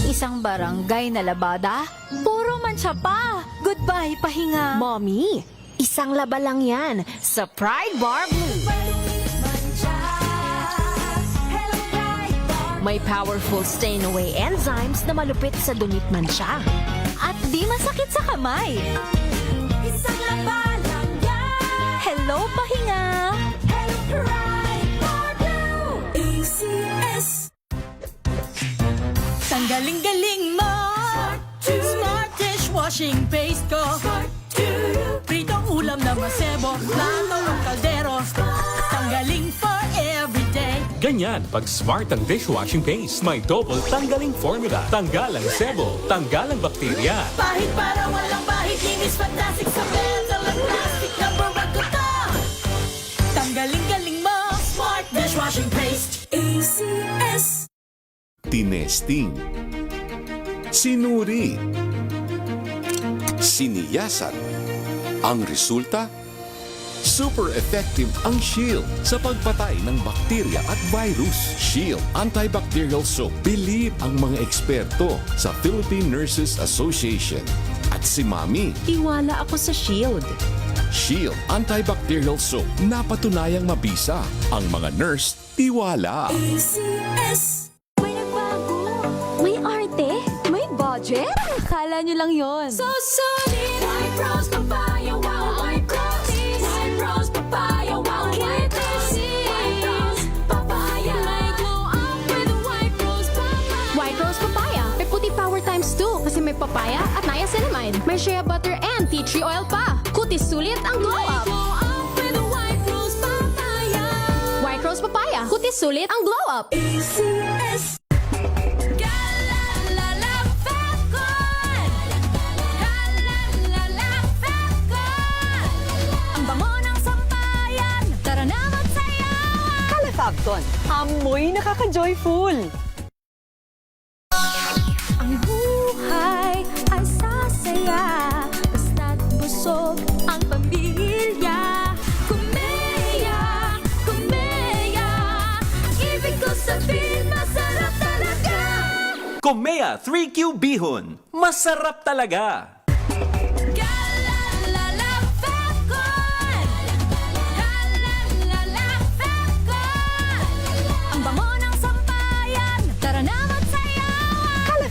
Isang barangay na labada, puro mancha pa. Goodbye, pahinga. Mommy, isang laba lang yan sa Pride Bar Blue. May powerful stain-away enzymes na malupit sa dunit mancha. At di masakit sa kamay. Isang laba lang yan. Hello, pahinga. Hello, Pride Bar Blue. ACS. Tanggaling-galing mo. Smart dishwashing paste ko. Pritong ulam na masebo. Plato ng kaldero. Tanggaling for everyday. Ganyan pag smart ang dishwashing paste. May double tanggaling formula. Tanggal ang sebo, tanggal ang bakterya. Pahit para walang pahit. Linis fantastic sa metal at plastic. Number 1 ko to. Tanggaling-galing mo. Smart dishwashing paste. ACS. Tinesting, sinuri, siniyasan. Ang resulta? Super effective ang Shield sa pagpatay ng bakterya at virus. Shield Antibacterial Soap. Believe ang mga eksperto sa Philippine Nurses Association. At si Mami. Tiwala ako sa Shield. Shield Antibacterial Soap. Napatunayang mabisa. Ang mga nurse, tiwala. ACS. May arte? May budget? Akala nyo lang yon. So solid! White Rose Papaya, wow! White Rose! White Rose Papaya, wow! White Rose! White Rose Papaya! May glow up with White Rose Papaya! White Rose Papaya. May puti power times 2 kasi may papaya at niacinamide. May shea butter and tea tree oil pa. Kutis sulit ang glow up. Glow up with White Rose Papaya! White Rose Papaya. Kutis sulit ang glow up. ACS. Fabcon, amoy nakaka-joyful. Ang buhay ay sasaya, basta't busog ang pamilya. Kumeya, kumeya, ibig ko sabihin masarap talaga. Komea 3Q Bihon, masarap talaga.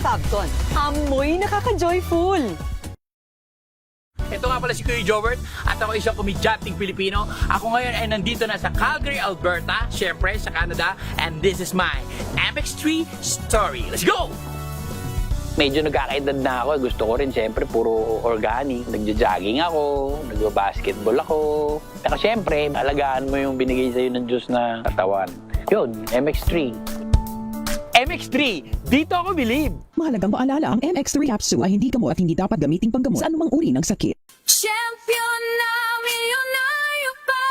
Fabcon, amoy nakaka-joyful. Ito nga pala si Kuya Jobert at ako isang komedyanteng Pilipino. Ako ngayon ay nandito na sa Calgary, Alberta, syempre sa Canada, and this is my MX3 story. Let's go! Medyo nagkakaedad na ako. Gusto ko rin syempre puro organic. Nagja-jogging ako, nagba-basketball ako. Pero syempre, alagaan mo yung binigay sa'yo ng Diyos na katawan. Yun, MX3. MX3, dito ako believe. Mahalagang maalala, ang MX3 capsule ay hindi gamot at hindi dapat gamiting panggamot sa anumang uri ng sakit. Champion na milyonaryo pa.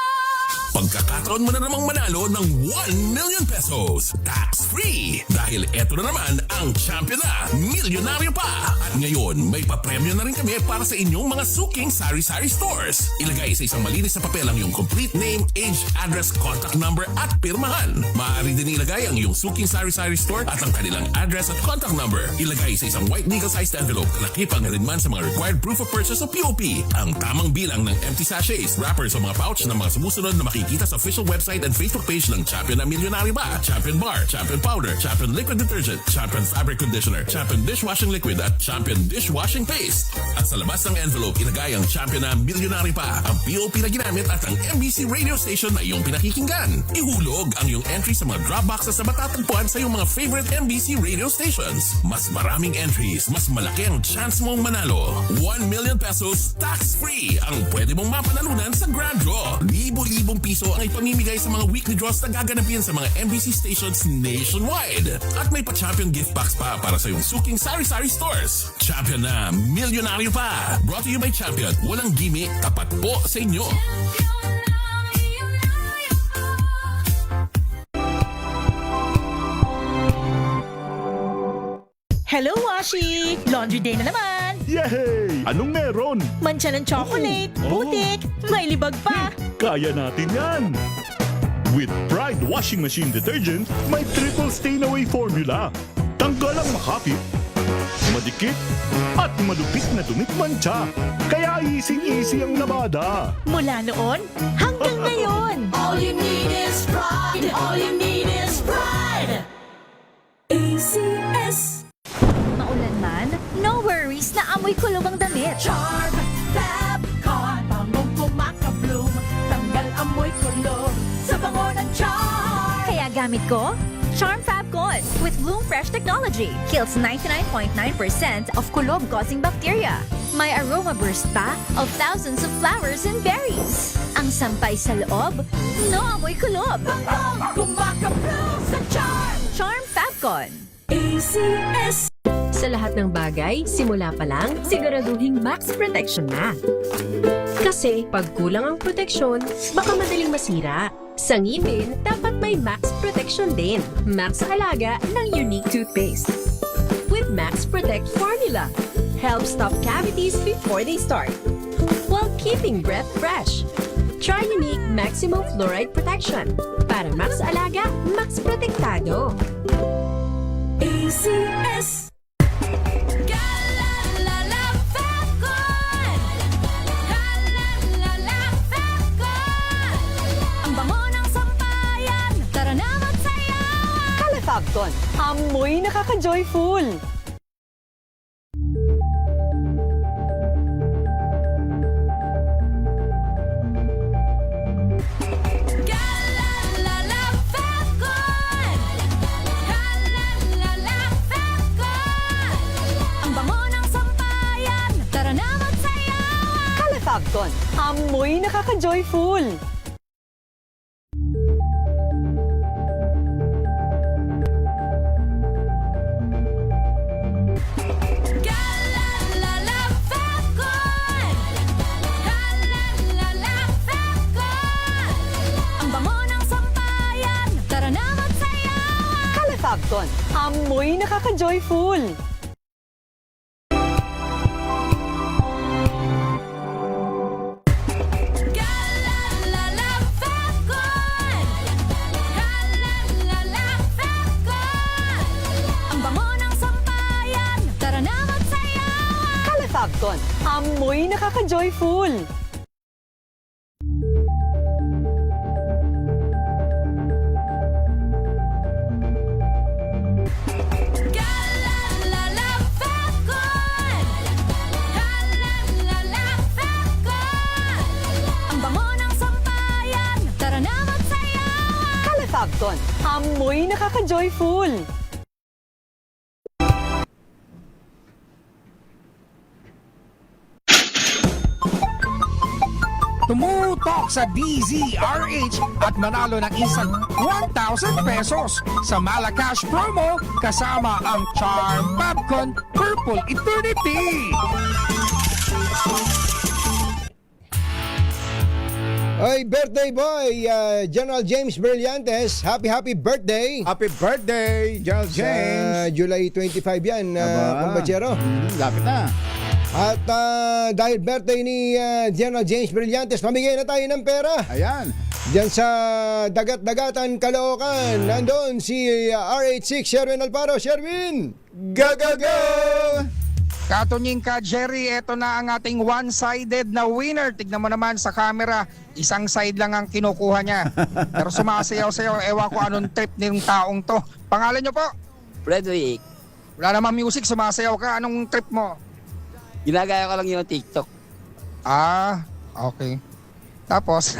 Pagkakataon mo na namang manalo ng 1 million pesos tax-free. Dahil eto na naman ang champion na milyonaryo pa. At ngayon, may papremyo na rin kami para sa inyong mga suking sari-sari stores. Ilagay sa isang malinis na papel ang iyong complete name, age, address, contact number at pirmahan. Maaari din ilagay ang iyong suking sari-sari store at ang kanilang address at contact number. Ilagay sa isang white legal-sized envelope na nakipang na rin man sa mga required proof of purchase o POP. Ang tamang bilang ng empty sachets, wrappers o mga pouch ng mga sumusunod na makikita makikita sa official website and Facebook page ng Champion na Milyonaryo Pa, Champion Bar, Champion Powder, Champion Liquid Detergent, Champion Fabric Conditioner, Champion Dishwashing Liquid at Champion Dishwashing Paste. At sa labas ng envelope, ilagay ang Champion na Milyonaryo Pa, ang POP na ginamit at ang MBC radio station na iyong pinakikinggan. Ihulog ang iyong entry sa mga drop boxes na matatagpuan sa iyong mga favorite MBC radio stations. Mas maraming entries, mas malaki ang chance mong manalo. 1 million pesos tax-free ang pwede mong mapanalunan sa Grand Draw. Libo-libong piso ang ipamimigay sa mga weekly draws na gaganapin sa mga MBC stations nationwide. At may pa-champion gift box pa para sa iyong suking sari-sari stores. Champion na Milyonaryo Pa. Brought to you by Champion. Walang gimmick, tapat po sa inyo. Hello, Washi! Laundry day na naman! Yay! Anong meron? Mancha ng chocolate, putik, may libag pa! Kaya natin yan! With Pride Washing Machine Detergent, may triple stain-away formula. Tanggal ang makapit, madikit, at malupit na dumit mancha. Kaya easy-easy ang labada. Mula noon hanggang ngayon! All you need is pride! All you need is pride! ACS! Maulan man, no worries na amoy kulob ang damit. Charm Fab Con, bangong kumaka-bloom, tanggal amoy kulob sa bango ng Charm. Kaya gamit ko, Charm Fab Con with Bloom Fresh Technology. Kills 99.9% of kulob-causing bacteria. May aroma burst pa of thousands of flowers and berries. Ang sampay sa loob, no amoy kulob. Bangong kumaka-bloom sa Charm. Charm Fab Con. ACS! Sa lahat ng bagay, simula pa lang, siguraduhing max protection na. Kasi pag kulang ang proteksyon, baka madaling masira. Sa ngipin, dapat may max protection din. Max Alaga ng Unique Toothpaste. With Max Protect Formula, helps stop cavities before they start, while keeping breath fresh. Try Unique Maximum Fluoride Protection. Para Max Alaga, Max Protektado. ACS! Fabcon, amoy nakaka-joyful! Ang bango ng sampayan, tara na magsayawan! Kala Fabcon, amoy nakaka-joyful! Fabcon, amoy nakaka-joyful! Ang bango ng sampayan, tara na magsayawan! Kala Fabcon, amoy nakaka-joyful! Fabcon, amoy nakaka-joyful! Tumutok sa DZRH at manalo ng isang 1,000 pesos sa Malacash promo kasama ang Charm Fabcon Purple Eternity! Ay, birthday boy, General James Brillantes. Happy birthday. Happy birthday, General James. July 25 yan, Kumbachero. Lapit na. At dahil birthday ni General James Brillantes, mamigay na tayo ng pera. Ayan. Diyan sa Dagat-Dagatan, Caloocan. Nandun si RH6, Sherwin Alparo. Sherwin! Go, go, go! Katunying ka, Jerry, eto na ang ating one-sided na winner. Tignan mo naman sa camera, isang side lang ang kinukuha niya. Pero sumasayaw-sayaw, ewan ko anong trip ng taong to. Pangalan niyo po? Frederick. Wala namang music, sumasayaw ka. Anong trip mo? Ginagaya ko lang yung TikTok. Ah, okay. Tapos,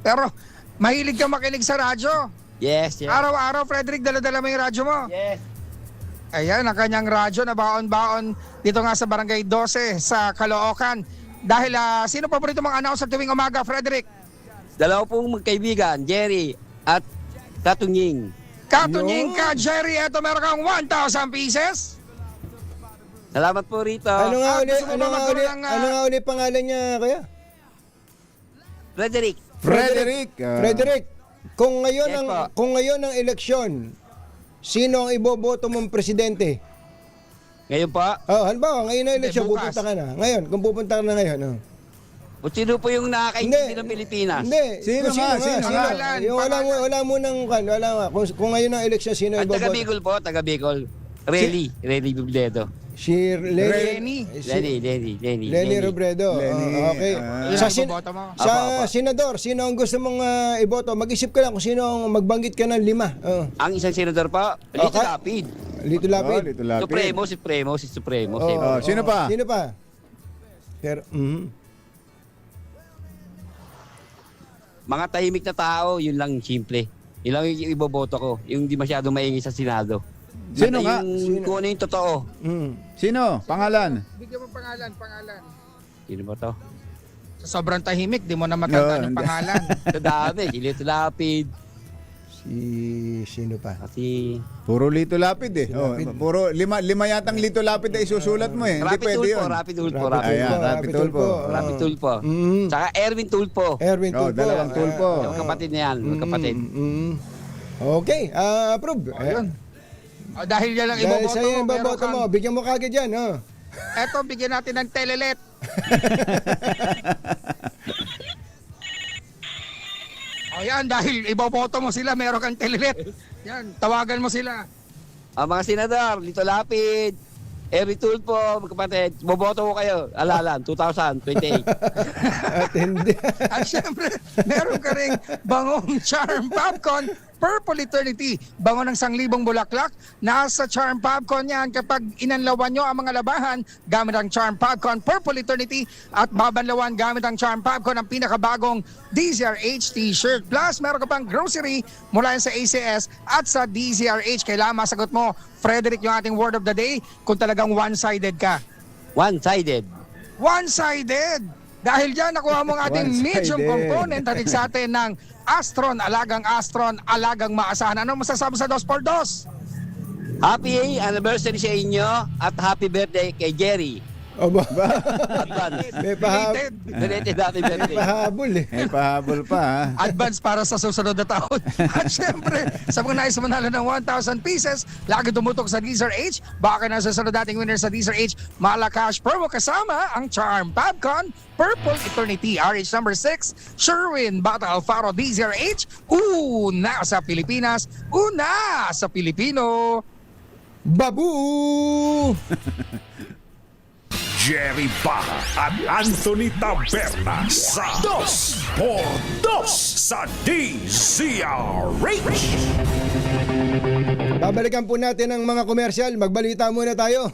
pero mahilig ka makinig sa radyo. Yes, yes. Araw-araw, Frederick, dala-dala mo yung radyo mo. Yes. Ayan, ang kanyang radyo na baon-baon dito nga sa Barangay 12 sa Caloocan. Dahil sino paborito mong announcer tuwing umaga, Frederick? Dalawa pong magkaibigan, Jerry at Katunying. Katunying ka, Jerry. Eto, meron kang 1,000 pieces. Salamat po rito. Ano nga uli pangalan niya, kuya? Frederick. Frederick, kung ngayon ang eleksyon, sino ang iboboto mong presidente? Ngayon pa? Halimbawa, ngayon ang eleksyon, pupunta ka na. Ngayon, kung pupunta ka na ngayon. O sino po yung nakakaintindi ng Pilipinas? Hindi. Sino? Wala mo nang, kung ngayon ang eleksyon, sino ang iboboto? Taga Bicol po, taga Bicol. Lenny Robredo. Lenny Robredo. Okay. Sa senador, sino ang gusto mong iboto? Mag-isip ka lang kung sino ang magbanggit ka ng 5. Ang isang senador pa, Lito Lapid. Lito Lapid. Supremo. Sino pa? Pero, mga tahimik na tao, yun lang simple. Yun lang yung iboboto ko. Yung hindi masyadong maingay sa Senado. Sino nga? Kung ano yung totoo. Sino? Pangalan? Bigyan mo pangalan. Sino ba to? Sa sobrang tahimik, di mo na matandaan yung pangalan. Dami, si Lito Lapid. Sino pa? Puro Lito Lapid eh. Puro lima yatang Lito Lapid na isusulat mo eh. Hindi pwede yun. Rapid Tulfo. Saka Erwin Tulfo. Dalawang Tulfo. Kapatid na yan. Magkapatid. Okay, approve. Dahil yan lang iboboto sa'yo yung iboboto mo, bigyan mo kagad yan. Eto, bigyan natin ng telelet. Yan, dahil iboboto mo sila, meron kang telelet. Yan, tawagan mo sila. Ang mga senador, Lito Lapid, Erwin Tulfo, magkapatid, boboto ko kayo. Alalan, 2028. At syempre, meron ka ring bangong Charm Popcorn Purple Eternity. Bango ng 1,000 bulaklak. Nasa Charm Popcorn yan kapag inanlawan nyo ang mga labahan gamit ang Charm Popcorn Purple Eternity at babanlawan gamit ang Charm Popcorn ang pinakabagong DZRH t-shirt. Plus, meron ka pang grocery mula sa ACS at sa DZRH. Kailangan masagot mo, Frederick, yung ating word of the day kung talagang one-sided ka. One-sided. Dahil dyan, nakuha mo ang ating medium component at sa atin ng Astron, alagang maasahan. Ano masasabi sa 2x2? Happy anniversary sa inyo at happy birthday kay Jerry. Advance. May pahabol pa. Advance para sa susunod na taon. At syempre, sa mga nais manalo ng 1,000 pieces, lagi tumutok sa DZRH. Baka na sa sunod dating winner sa DZRH, Malakash promo kasama ang Charm Popcorn Purple Eternity RH number 6, Sherwin Bata Alfaro DZRH. Una sa Pilipinas, una sa Pilipino. Babu! Jerry Baja at Anthony Taberna sa 2x2 sa DZRH. Babalikan po natin ang mga komersyal. Magbalita muna tayo.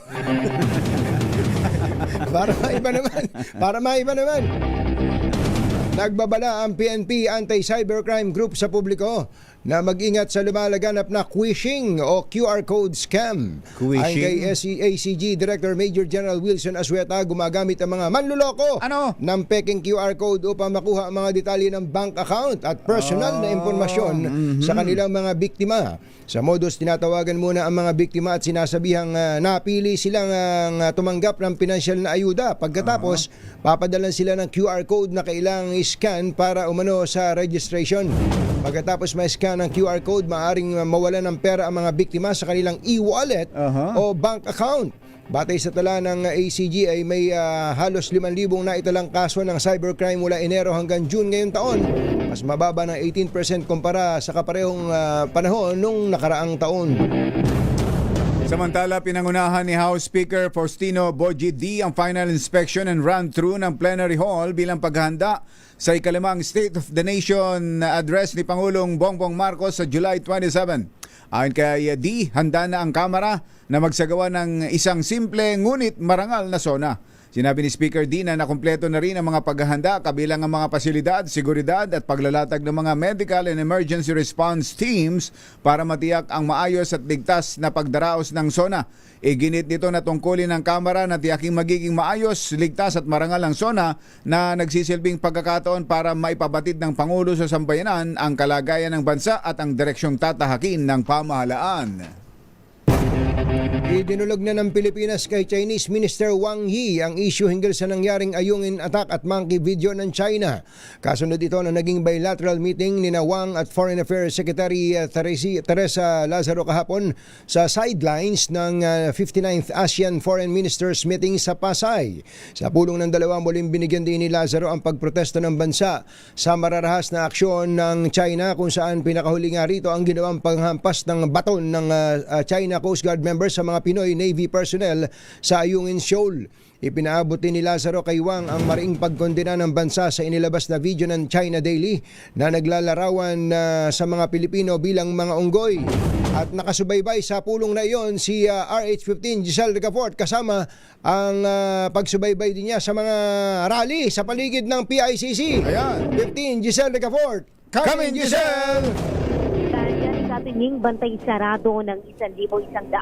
Para maiba naman. Nagbabala ang PNP Anti-Cybercrime Group sa publiko na mag-ingat sa lumalaganap na quishing o QR code scam. Ayon kay ACG Director Major General Wilson Asueta, gumagamit ang mga manluloko ng peking QR code upang makuha ang mga detalye ng bank account at personal na impormasyon sa kanilang mga biktima. Sa modus, tinatawagan muna ang mga biktima at sinasabihang napili silang tumanggap ng pinansyal na ayuda. Pagkatapos, papadalan sila ng QR code na kailangang i-scan para umano sa registration. Pagkatapos ma-scan ang QR code, maaaring mawala ng pera ang mga biktima sa kanilang e-wallet o bank account. Batay sa tala ng ACG ay may halos 5,000 na italang kaso ng cybercrime mula Enero hanggang June ngayong taon. Mas mababa ng 18% kumpara sa kaparehong panahon nung nakaraang taon. Samantala, pinangunahan ni House Speaker Faustino Boji D ang final inspection and run-through ng plenary hall bilang paghahanda sa ikalimang State of the Nation address ni Pangulong Bongbong Marcos sa July 27. Ayon kay D, handa na ang Kamara na magsagawa ng isang simple ngunit marangal na SONA. Sinabi ni Speaker D na nakumpleto na rin ang mga paghahanda kabilang ang mga pasilidad, seguridad at paglalatag ng mga medical and emergency response teams para matiyak ang maayos at ligtas na pagdaraos ng SONA. Iginit nito na tungkulin ng Kamara na tiyaking magiging maayos, ligtas at marangal ang SONA na nagsisilbing pagkakataon para maipabatid ng Pangulo sa sambayanan ang kalagayan ng bansa at ang direksyong tatahakin ng pamahalaan. Idinulog na ng Pilipinas kay Chinese Minister Wang Yi ang issue hinggil sa nangyaring ayungin attack at monkey video ng China. Kasunod ito na naging bilateral meeting ni Wang at Foreign Affairs Secretary Teresa Lazaro kahapon sa sidelines ng 59th ASEAN Foreign Ministers Meeting sa Pasay. Sa pulong ng dalawa, muling binigyan din ni Lazaro ang pagprotesta ng bansa sa mararahas na aksyon ng China kung saan pinakahuli nga rito ang ginawang panghampas ng baton ng China Coast Guard members sa mga Pinoy Navy personnel sa Ayungin Shoal. Ipinaabot din ni Lazaro kay Wang ang mariing pagkondena ng bansa sa inilabas na video ng China Daily na naglalarawan sa mga Pilipino bilang mga unggoy. At nakasubaybay sa pulong na iyon si RH-15 Giselle Ricafort kasama ang pagsubaybay din niya sa mga rally sa paligid ng PICC. Ayan. 15 Giselle Ricafort. Come in, Giselle! Katunying bantay sarado ng 1,157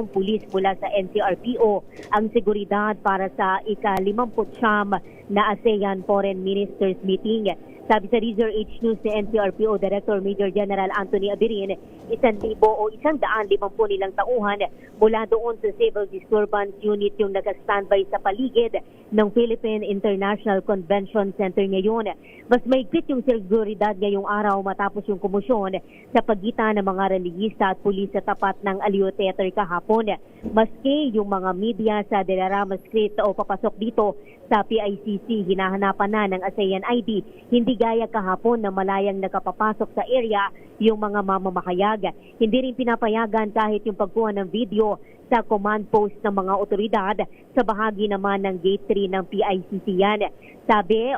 pulis mula sa NCRPO ang seguridad para sa ika-59 na ASEAN Foreign Ministers Meeting. Sabi sa Rizor H News ni NCRPO Director Major General Anthony Abirin, 1,000 o 150 nilang tauhan mula doon sa Civil Disturbance Unit yung naka-standby sa paligid ng Philippine International Convention Center ngayon. Mas maigpit yung seguridad ngayong araw matapos yung komosyon sa pagitan ng mga relihista at pulis sa tapat ng Aliw Theater kahapon. Maski yung mga media sa Delarama Street o papasok dito sa PICC, hinahanapan na ng ASEAN ID, hindi gaya kahapon na malayang nakapapasok sa area yung mga mamamakayag. Hindi rin pinapayagan kahit yung pagkuha ng video sa command post ng mga otoridad sa bahagi naman ng Gate 3 ng PICC yan. Sabi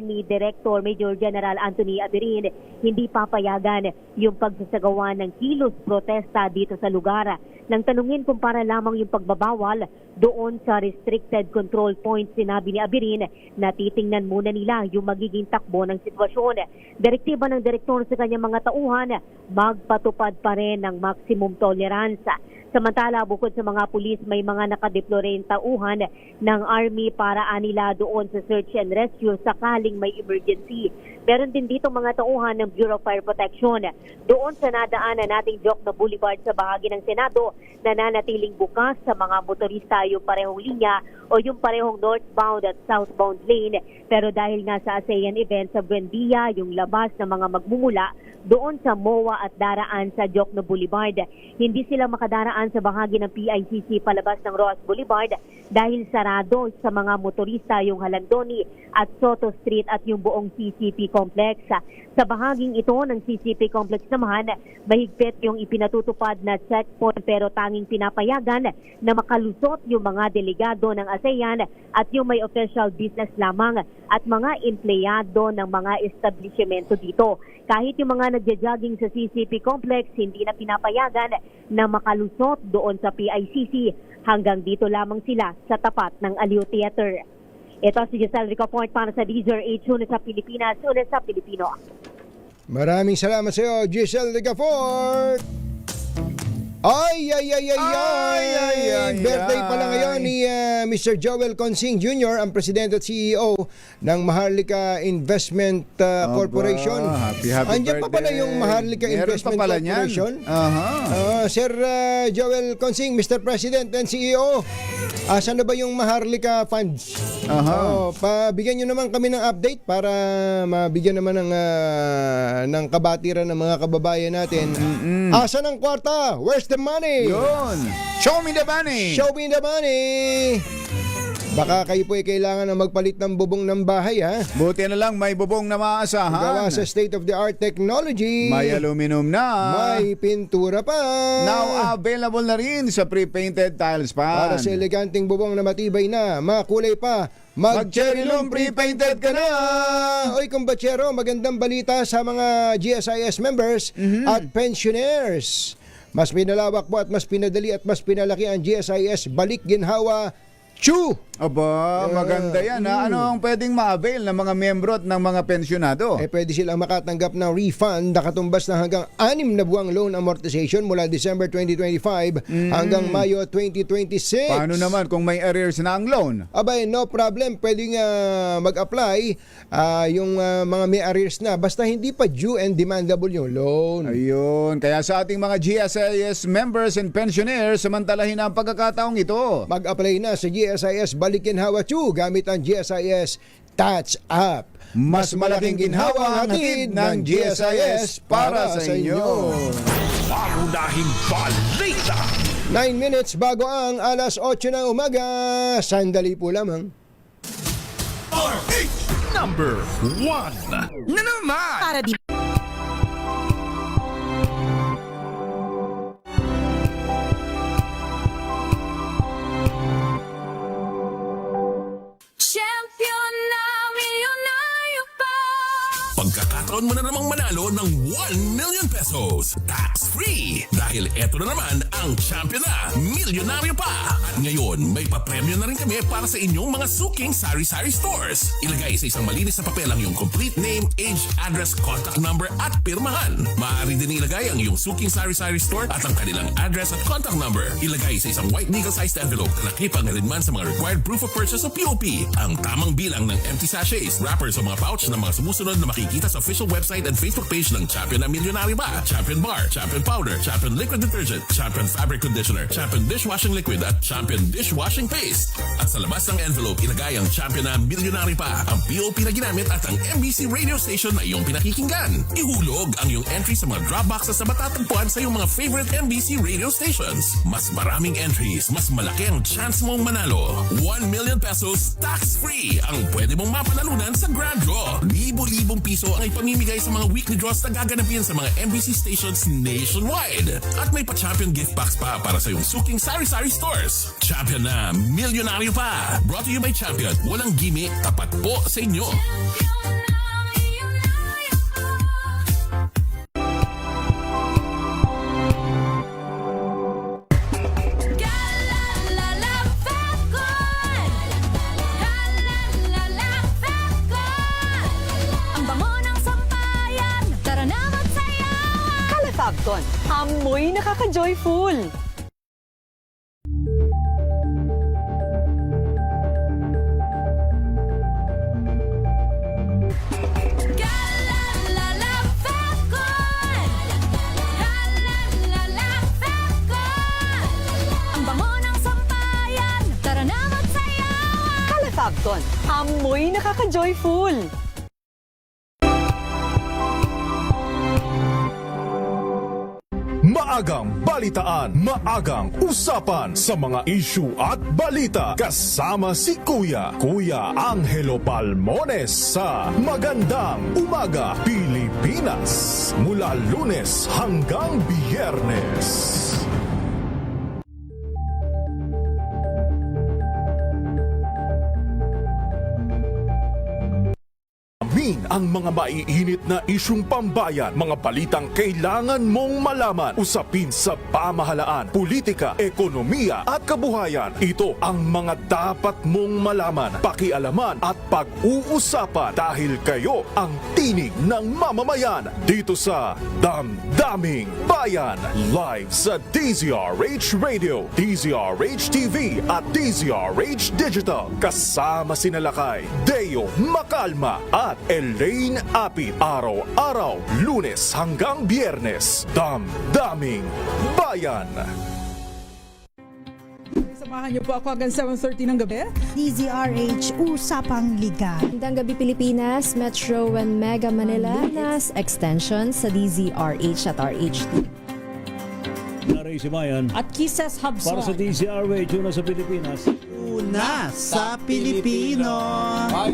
ni Director Major General Anthony Abirin, hindi papayagan yung pagsasagawa ng kilos protesta dito sa lugar. Nang tanungin kung para lamang yung pagbabawal doon sa restricted control point, sinabi ni Abirin na titingnan muna nila yung magiging takbo ng sitwasyon. Direktiba ng direktor sa kanyang mga tauhan, magpatupad pa rin ng maximum tolerance. Samantala, bukod sa mga pulis, may mga nakadeploy rin tauhan ng Army para anila doon sa search and rescue sakaling may emergency. Meron din dito mga tauhan ng Bureau of Fire Protection. Doon sa nadaanan nating Jokno Boulevard sa bahagi ng Senado, nananatiling bukas sa mga motorista yung parehong linya o yung parehong northbound at southbound lane. Pero dahil nga sa ASEAN event sa Buendia, yung labas ng mga magmumula doon sa MOA at daraan sa Jokno Boulevard, hindi sila makadaraan sa bahagi ng PICC palabas ng Roas Boulevard dahil sarado sa mga motorista yung Halandoni at Soto Street at yung buong CCP complex. Sa bahaging ito ng CCP complex naman, mahigpit yung ipinatutupad na checkpoint pero tanging pinapayagan na makalusot yung mga delegado ng ASEAN at yung may official business lamang at mga empleyado ng mga establishmento dito. Kahit yung mga nagja-jogging sa CCP complex, hindi na pinapayagan na makalusot doon sa PICC. Hanggang dito lamang sila sa tapat ng Aliw Theater. Ito si Giselle Ricafort para sa Rizor H News sa Pilipinas, una sa Pilipino. Maraming salamat sa iyo, Giselle Ricafort. Ay. Birthday pala ngayon ni Mr. Joel Consing Jr., ang presidente at CEO ng Maharlika Investment Corporation. Happy Andiyan pa pala birthday. yung Maharlika Meron Investment pa pala Corporation. niyan. Sir Joel Consing, Mr. President and CEO, saan na ba yung Maharlika Funds? Pabigyan nyo naman kami ng update para mabigyan naman ng kabatiran ng mga kababayan natin. Asan ang kwarta? Where's the money? Yun. Show me the money. Show me the money. Baka kayo po ay kailangan ng magpalit ng bubong ng bahay, ha? Buti na lang may bubong na maaasahan. Gawa sa state-of-the-art technology. May aluminum na. May pintura pa. Now available na rin sa pre-painted tiles pan. Para sa eleganting bubong na matibay na, makulay pa, mag-cherry loom pre-painted ka na! Oy, kumbatsero, magandang balita sa mga GSIS members at pensioners. Mas pinalawak po at mas pinadali at mas pinalaki ang GSIS Balik Ginhawa Chew! Aba, maganda yan. Ano ang pwedeng ma-avail ng mga membro at ng mga pensyonado? Pwede silang makatanggap ng refund na katumbas na hanggang 6 na buwang loan amortization mula December 2025 hanggang Mayo 2026. Paano naman kung may arrears na ang loan? Abay, no problem. Pwedeng mag-apply yung mga may arrears na basta hindi pa due and demandable yung loan. Ayun. Kaya sa ating mga GSIS members and pensioners, samantalahin ang pagkakataong ito. Mag-apply na sa GSIS Balik Ginhawa Chew gamit ang GSIS Touch App. Mas malaking ginhawa ang hatid ng GSIS para sa inyo. Pangunahing balita. 9 minutes bago ang alas 8 ng umaga. Sandali po lamang. RH number 1 Na naman! Para di Pagkakataon mo na namang manalo ng 1 million pesos tax-free. Dahil eto na naman ang champion na Milyonaryo Pa. At ngayon, may papremyo na rin kami para sa inyong mga suking sari-sari stores. Ilagay sa isang malinis na papel ang iyong complete name, age, address, contact number at pirmahan. Maaari din ilagay ang iyong suking sari-sari store at ang kanilang address at contact number. Ilagay sa isang white nickel-sized envelope na nakipangalinman sa mga required proof of purchase o POP. Ang tamang bilang ng empty sachets, wrappers o mga pouch ng mga sumusunod na makikita sa official website and Facebook page ng Champion na Milyonaryo Pa, Champion Bar, Champion Powder, Champion Liquid Detergent, Champion Fabric Conditioner, Champion Dishwashing Liquid at Champion Dishwashing Paste. At sa labas ng envelope, ilagay ang Champion na Milyonaryo Pa, ang POP na ginamit at ang MBC radio station na iyong pinakikinggan. Ihulog ang iyong entry sa mga drop boxes na matatagpuan sa iyong mga favorite MBC radio stations. Mas maraming entries, mas malaki ang chance mong manalo. 1 million pesos tax-free ang pwede mong mapanalunan sa Grand Draw. Libo-libong piso ang ipamimigay sa mga weekly draws na gaganapin sa mga MBC stations nationwide. At may pa-champion gift box pa para sa iyong suking sari-sari stores. Champion na Milyonaryo Pa. Brought to you by Champion. Walang gimmick, tapat po sa inyo. Fabcon, amoy nakaka-joyful. Ang bango ng sampayan, tara na magsayawan! Kalafabcon, amoy nakaka-joyful. Maagang balitaan, maagang usapan sa mga issue at balita. Kasama si Kuya Angelo Palmones sa Magandang Umaga Pilipinas. Mula Lunes hanggang Biyernes. Ang mga maiinit na isyung pambayan, mga balitang kailangan mong malaman, usapin sa pamahalaan, politika, ekonomiya at kabuhayan. Ito ang mga dapat mong malaman, pakialaman at pag-uusapan dahil kayo ang tinig ng mamamayan dito sa Damdaming Bayan. Live sa DZRH Radio, DZRH TV at DZRH Digital. Kasama sina Lakay, Deo Makalma at Elaine Apit. Araw-araw, Lunes hanggang Biyernes. Damdaming Bayan. Samahan niyo po ako hanggang 7:30 ng gabi. DZRH Usapang Liga. Magandang gabi Pilipinas, Metro and Mega Manila, nas extension sa DZRH at RHT. Naray si Bayan. At Kisses Hubson. Para sa DZRH, una sa Pilipinas. Una sa Pilipino. Pa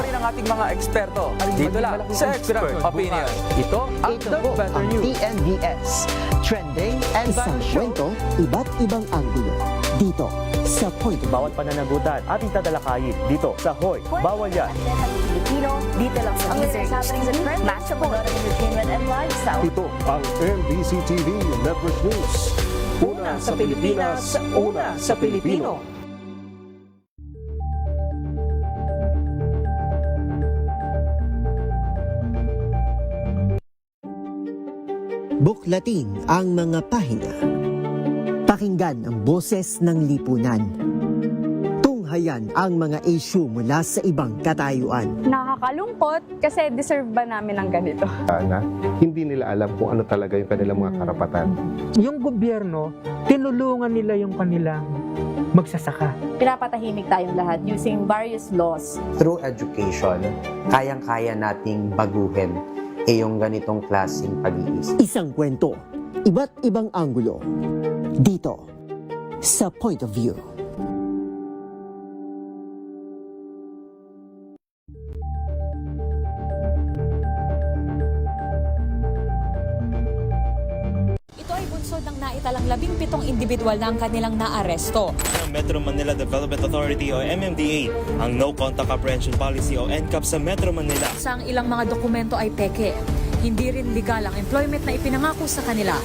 rin ang ating mga eksperto. Dito lang sa Expert Opinion. Ito ang The Better News. TNVS, Trending and Isang kwento, iba't ibang anggulo. Dito sa Point. Bawat pananagutan ating tatalakayin dito sa Hoy. Bawal yan. Pilipino, dito lang sa Deezer HTV, matchable entertainment and lifestyle. Ito ang MBC TV Network News. Una sa Pilipinas, una sa Pilipino. Buklatin ang mga pahina. Pakinggan ang boses ng lipunan. Tunghayan ang mga issue mula sa ibang katayuan. Nakakalungkot kasi deserve ba namin ng ganito? Na hindi nila alam kung ano talaga yung kanilang mga karapatan. Yung gobyerno, tinulungan nila yung kanilang magsasaka. Pinapatahimik tayong lahat using various laws. Through education, kayang-kaya nating baguhin yung ganitong klaseng pag-iisip. Isang kwento, iba't ibang anggulo. Dito sa Point of View. Ito ay bunsod ng naitalang 17 individual na ang kanilang naaresto. Ng Metro Manila Development Authority o MMDA ang No Contact Apprehension Policy o NCAP sa Metro Manila. Sa ang ilang mga dokumento ay peke. Hindi rin legal ang employment na ipinangako sa kanila.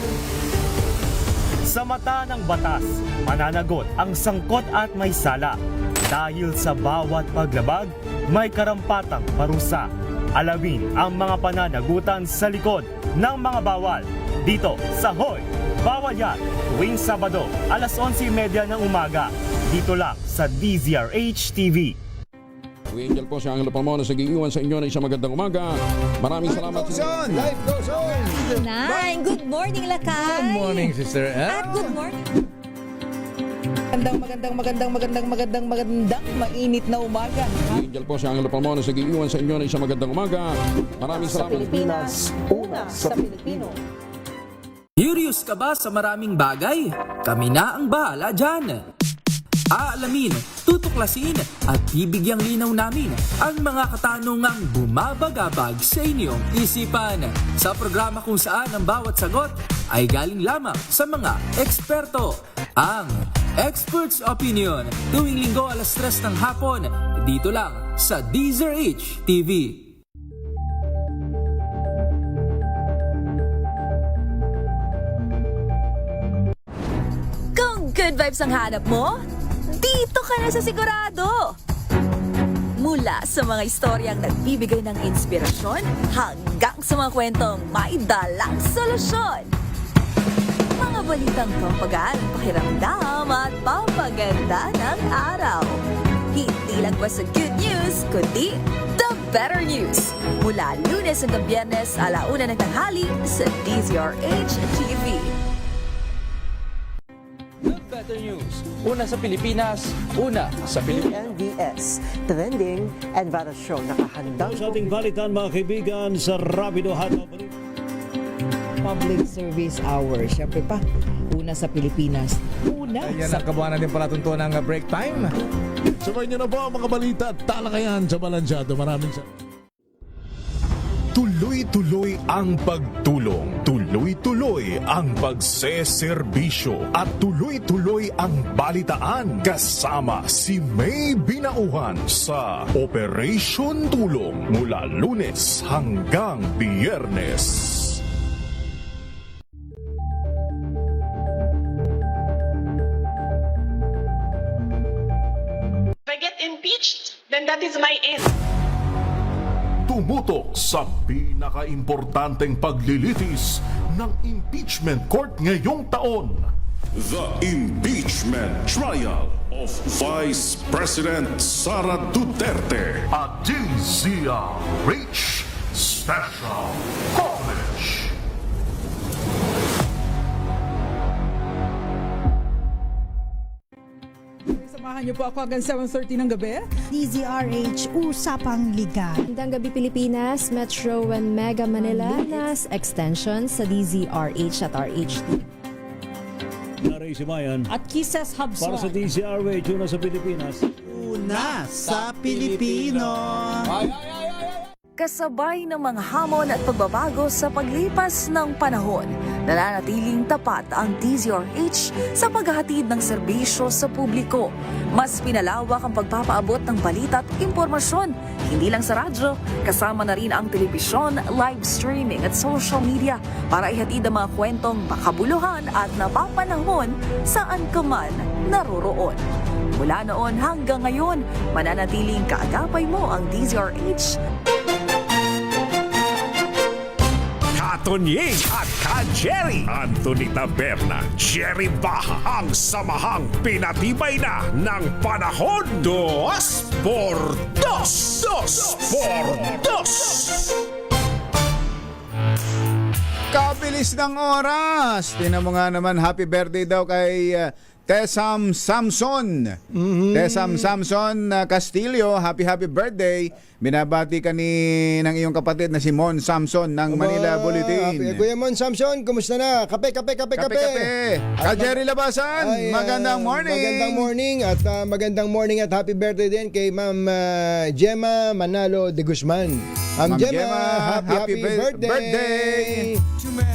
Sa mata ng batas, mananagot ang sangkot at may sala. Dahil sa bawat paglabag, may karampatang parusa. Alamin ang mga pananagutan sa likod ng mga bawal. Dito sa Hoy! Bawal Yan! Tuwing Sabado, alas 11:30 ng umaga. Dito lang sa DZRH TV. Angel po si Angelo Palmona sa giiwan sa inyo na isang magandang umaga. Maraming salamat. Life goes on. Good morning, Lakay. Good morning, Sister Ann. At good morning. Magandang mainit na umaga. Angel po si Angelo Palmona sa giiwan sa inyo na isang magandang umaga. Maraming salamat. Sa Pilipinas, una sa Pilipino. Curious ka ba sa maraming bagay? Kami na ang bahala dyan. Aalamin, tutuklasin at bibigyang linaw namin ang mga katanungang bumabagabag sa inyong isipan. Sa programa kung saan ang bawat sagot ay galing lamang sa mga eksperto. Ang Expert's Opinion, tuwing linggo alas 3 ng hapon, dito lang sa DZRH TV. Kung good vibes ang hanap mo, dito ka na sa sigurado! Mula sa mga istoryang nagbibigay ng inspirasyon hanggang sa mga kwentong may dalang solusyon. Mga balitang pampagaan, pakiramdam at pampaganda ng araw. Hindi lang ba sa good news, kundi the better news. Mula Lunes hanggang Biyernes, 1:00 ng tanghali sa DZRH TV. Better News. Una sa Pilipinas, una sa Pilipinas. TNVS, Trending and Viral Show. Nakahandang sa ating balitan mga kaibigan sa Rapido Hataw. Public Service Hour. Siyempre pa, una sa Pilipinas. Una Ayan sa... ang kabuhanan din pala tuntunan ng break time. Sabay niyo na po ang mga balita at talakayan sa Balansyado. Maraming salamat. Tuloy-tuloy ang pagtulong, tuloy-tuloy ang pagseserbisyo at tuloy-tuloy ang balitaan kasama si May Binauhan sa Operation Tulong mula Lunes hanggang Biyernes. If I get impeached, then that is my end. Tumutok sa pinakaimportanteng paglilitis ng impeachment court ngayong taon. The Impeachment Trial of Vice President Sara Duterte at DZRH Special Coverage. Sa Samahan niyo po ako hanggang 7:30 ng gabi. DZRH Usapang Liga. Magandang gabi Pilipinas, Metro and Mega Manila, nas extension sa DZRH at RHD. Naray si Mayan. At Kisses Habswa. Para sa DZRH, una sa Pilipinas. Una sa Pilipino. Kasabay ng mga hamon at pagbabago sa paglipas ng panahon, nananatiling tapat ang DZRH sa paghahatid ng serbisyo sa publiko. Mas pinalawak ang pagpapaabot ng balita at impormasyon, hindi lang sa radyo, kasama na rin ang telebisyon, live streaming at social media para ihatid ang mga kwentong makabuluhan at napapanahon saan ka man naroroon. Mula noon hanggang ngayon, mananatiling kaagapay mo ang DZRH. Tonying at Ka-Jerry. Anthony Taberna, Jerry Baha, ang samahang pinatibay na ng panahon. 2 por 2. 2 por 2. Kabilis ng oras. Tingnan mo nga naman, happy birthday daw kay Tesam Samson. Tesam Samson Castillo, happy birthday. Binabati ka ng iyong kapatid na si Mon Samson ng Manila Bulletin. Kuya Mon Samson, kumusta na? Kape. Ka-Jerry Labasan, magandang morning. Magandang morning at happy birthday din kay Ma'am Gemma Manalo de Guzman. Ma'am Gemma, happy birthday.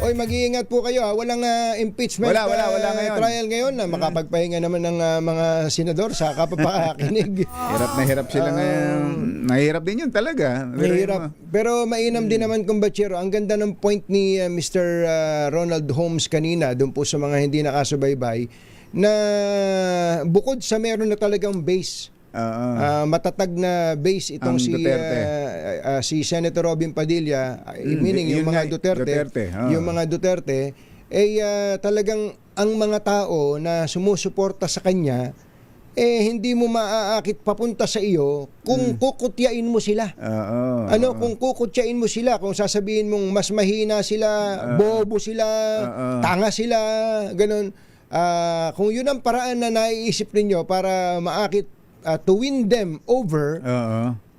Oy, mag-iingat po kayo ha. Walang impeachment wala ngayon. Trial ngayon na makapagpahinga naman ng mga senador sa kapapakinig. Hirap na hirap sila ngayon. Nahihirap din yun talaga. Nahihirap. Pero mainam din naman kumbachero. Ang ganda ng point ni Mr. Ronald Holmes kanina doon po sa mga hindi nakasubaybay na bukod sa meron na talagang base, matatag na base itong si Senator Robin Padilla, meaning yung mga Duterte. Yung mga Duterte talagang ang mga tao na sumusuporta sa kanya hindi mo maaakit papunta sa iyo kung kukutyain mo sila. Kung kukutyain mo sila, kung sasabihin mong mas mahina sila, bobo sila, tanga sila, ganun. Kung yun ang paraan na naiisip ninyo para maakit to win them over,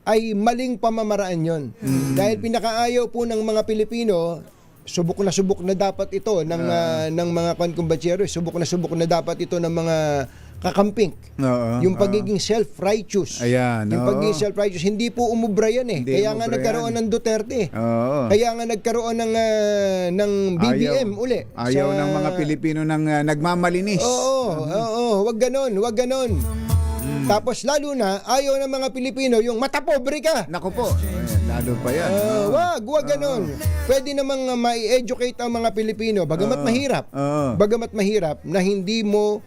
ay maling pamamaraan yon. Dahil pinakaayaw po ng mga Pilipino, subok na dapat ito ng mga kumbatsero, subok na dapat ito ng mga kakamping. Yung pagiging self-righteous. Yung pagiging self-righteous, hindi po umubra yan eh. Kaya nga nagkaroon ng Duterte. Kaya nga nagkaroon ng BBM uli. Ayaw ng mga Pilipino ng nagmamalinis. Wag ganon. Tapos lalo na, ayaw ng mga Pilipino yung matapobre ka. Naku po, lalo pa yan. Wag ganon. Pwede namang ma-educate ang mga Pilipino, bagamat mahirap na hindi mo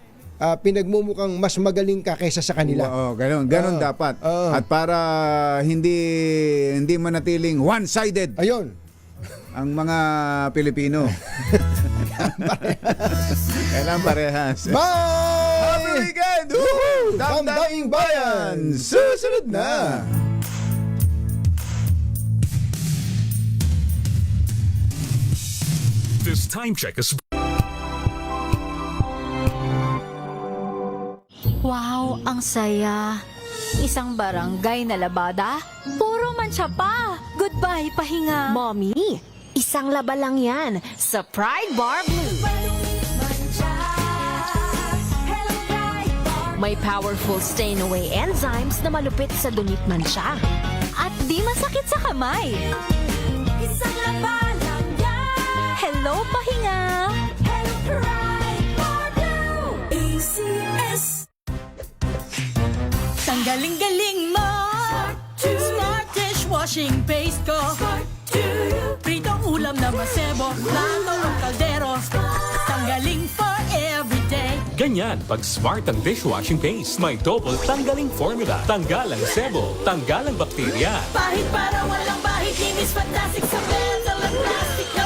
pinagmumukhang mas magaling ka kaysa sa kanila. Ganon dapat. At para hindi manatiling one-sided. Ayun. Ang mga Pilipino. Kailangan parehas. Bye! Happy weekend! Damdaing Bayan! Susunod na! This time check is... Wow, ang saya. Isang barangay na labada, puro mancha pa. Goodbye, pahinga. Mommy, isang laba lang yan sa Pride Bar Blue. May powerful stain-away enzymes na malupit sa dunit mancha. At di masakit sa kamay. Isang laba lang yan. Hello, pahinga. Hello, Pride Bar Blue. ACS. Tanggaling-galing mo. Smart dishwashing paste ko. Pritong ulam na masebo. Plato ng kaldero. Tanggaling for everyday. Ganyan pag smart ang dishwashing paste. May double tanggaling formula. Tanggal ang sebo. Tanggal ang bakterya. Bahid para walang bahid. Linis fantastic sa metal at plastic na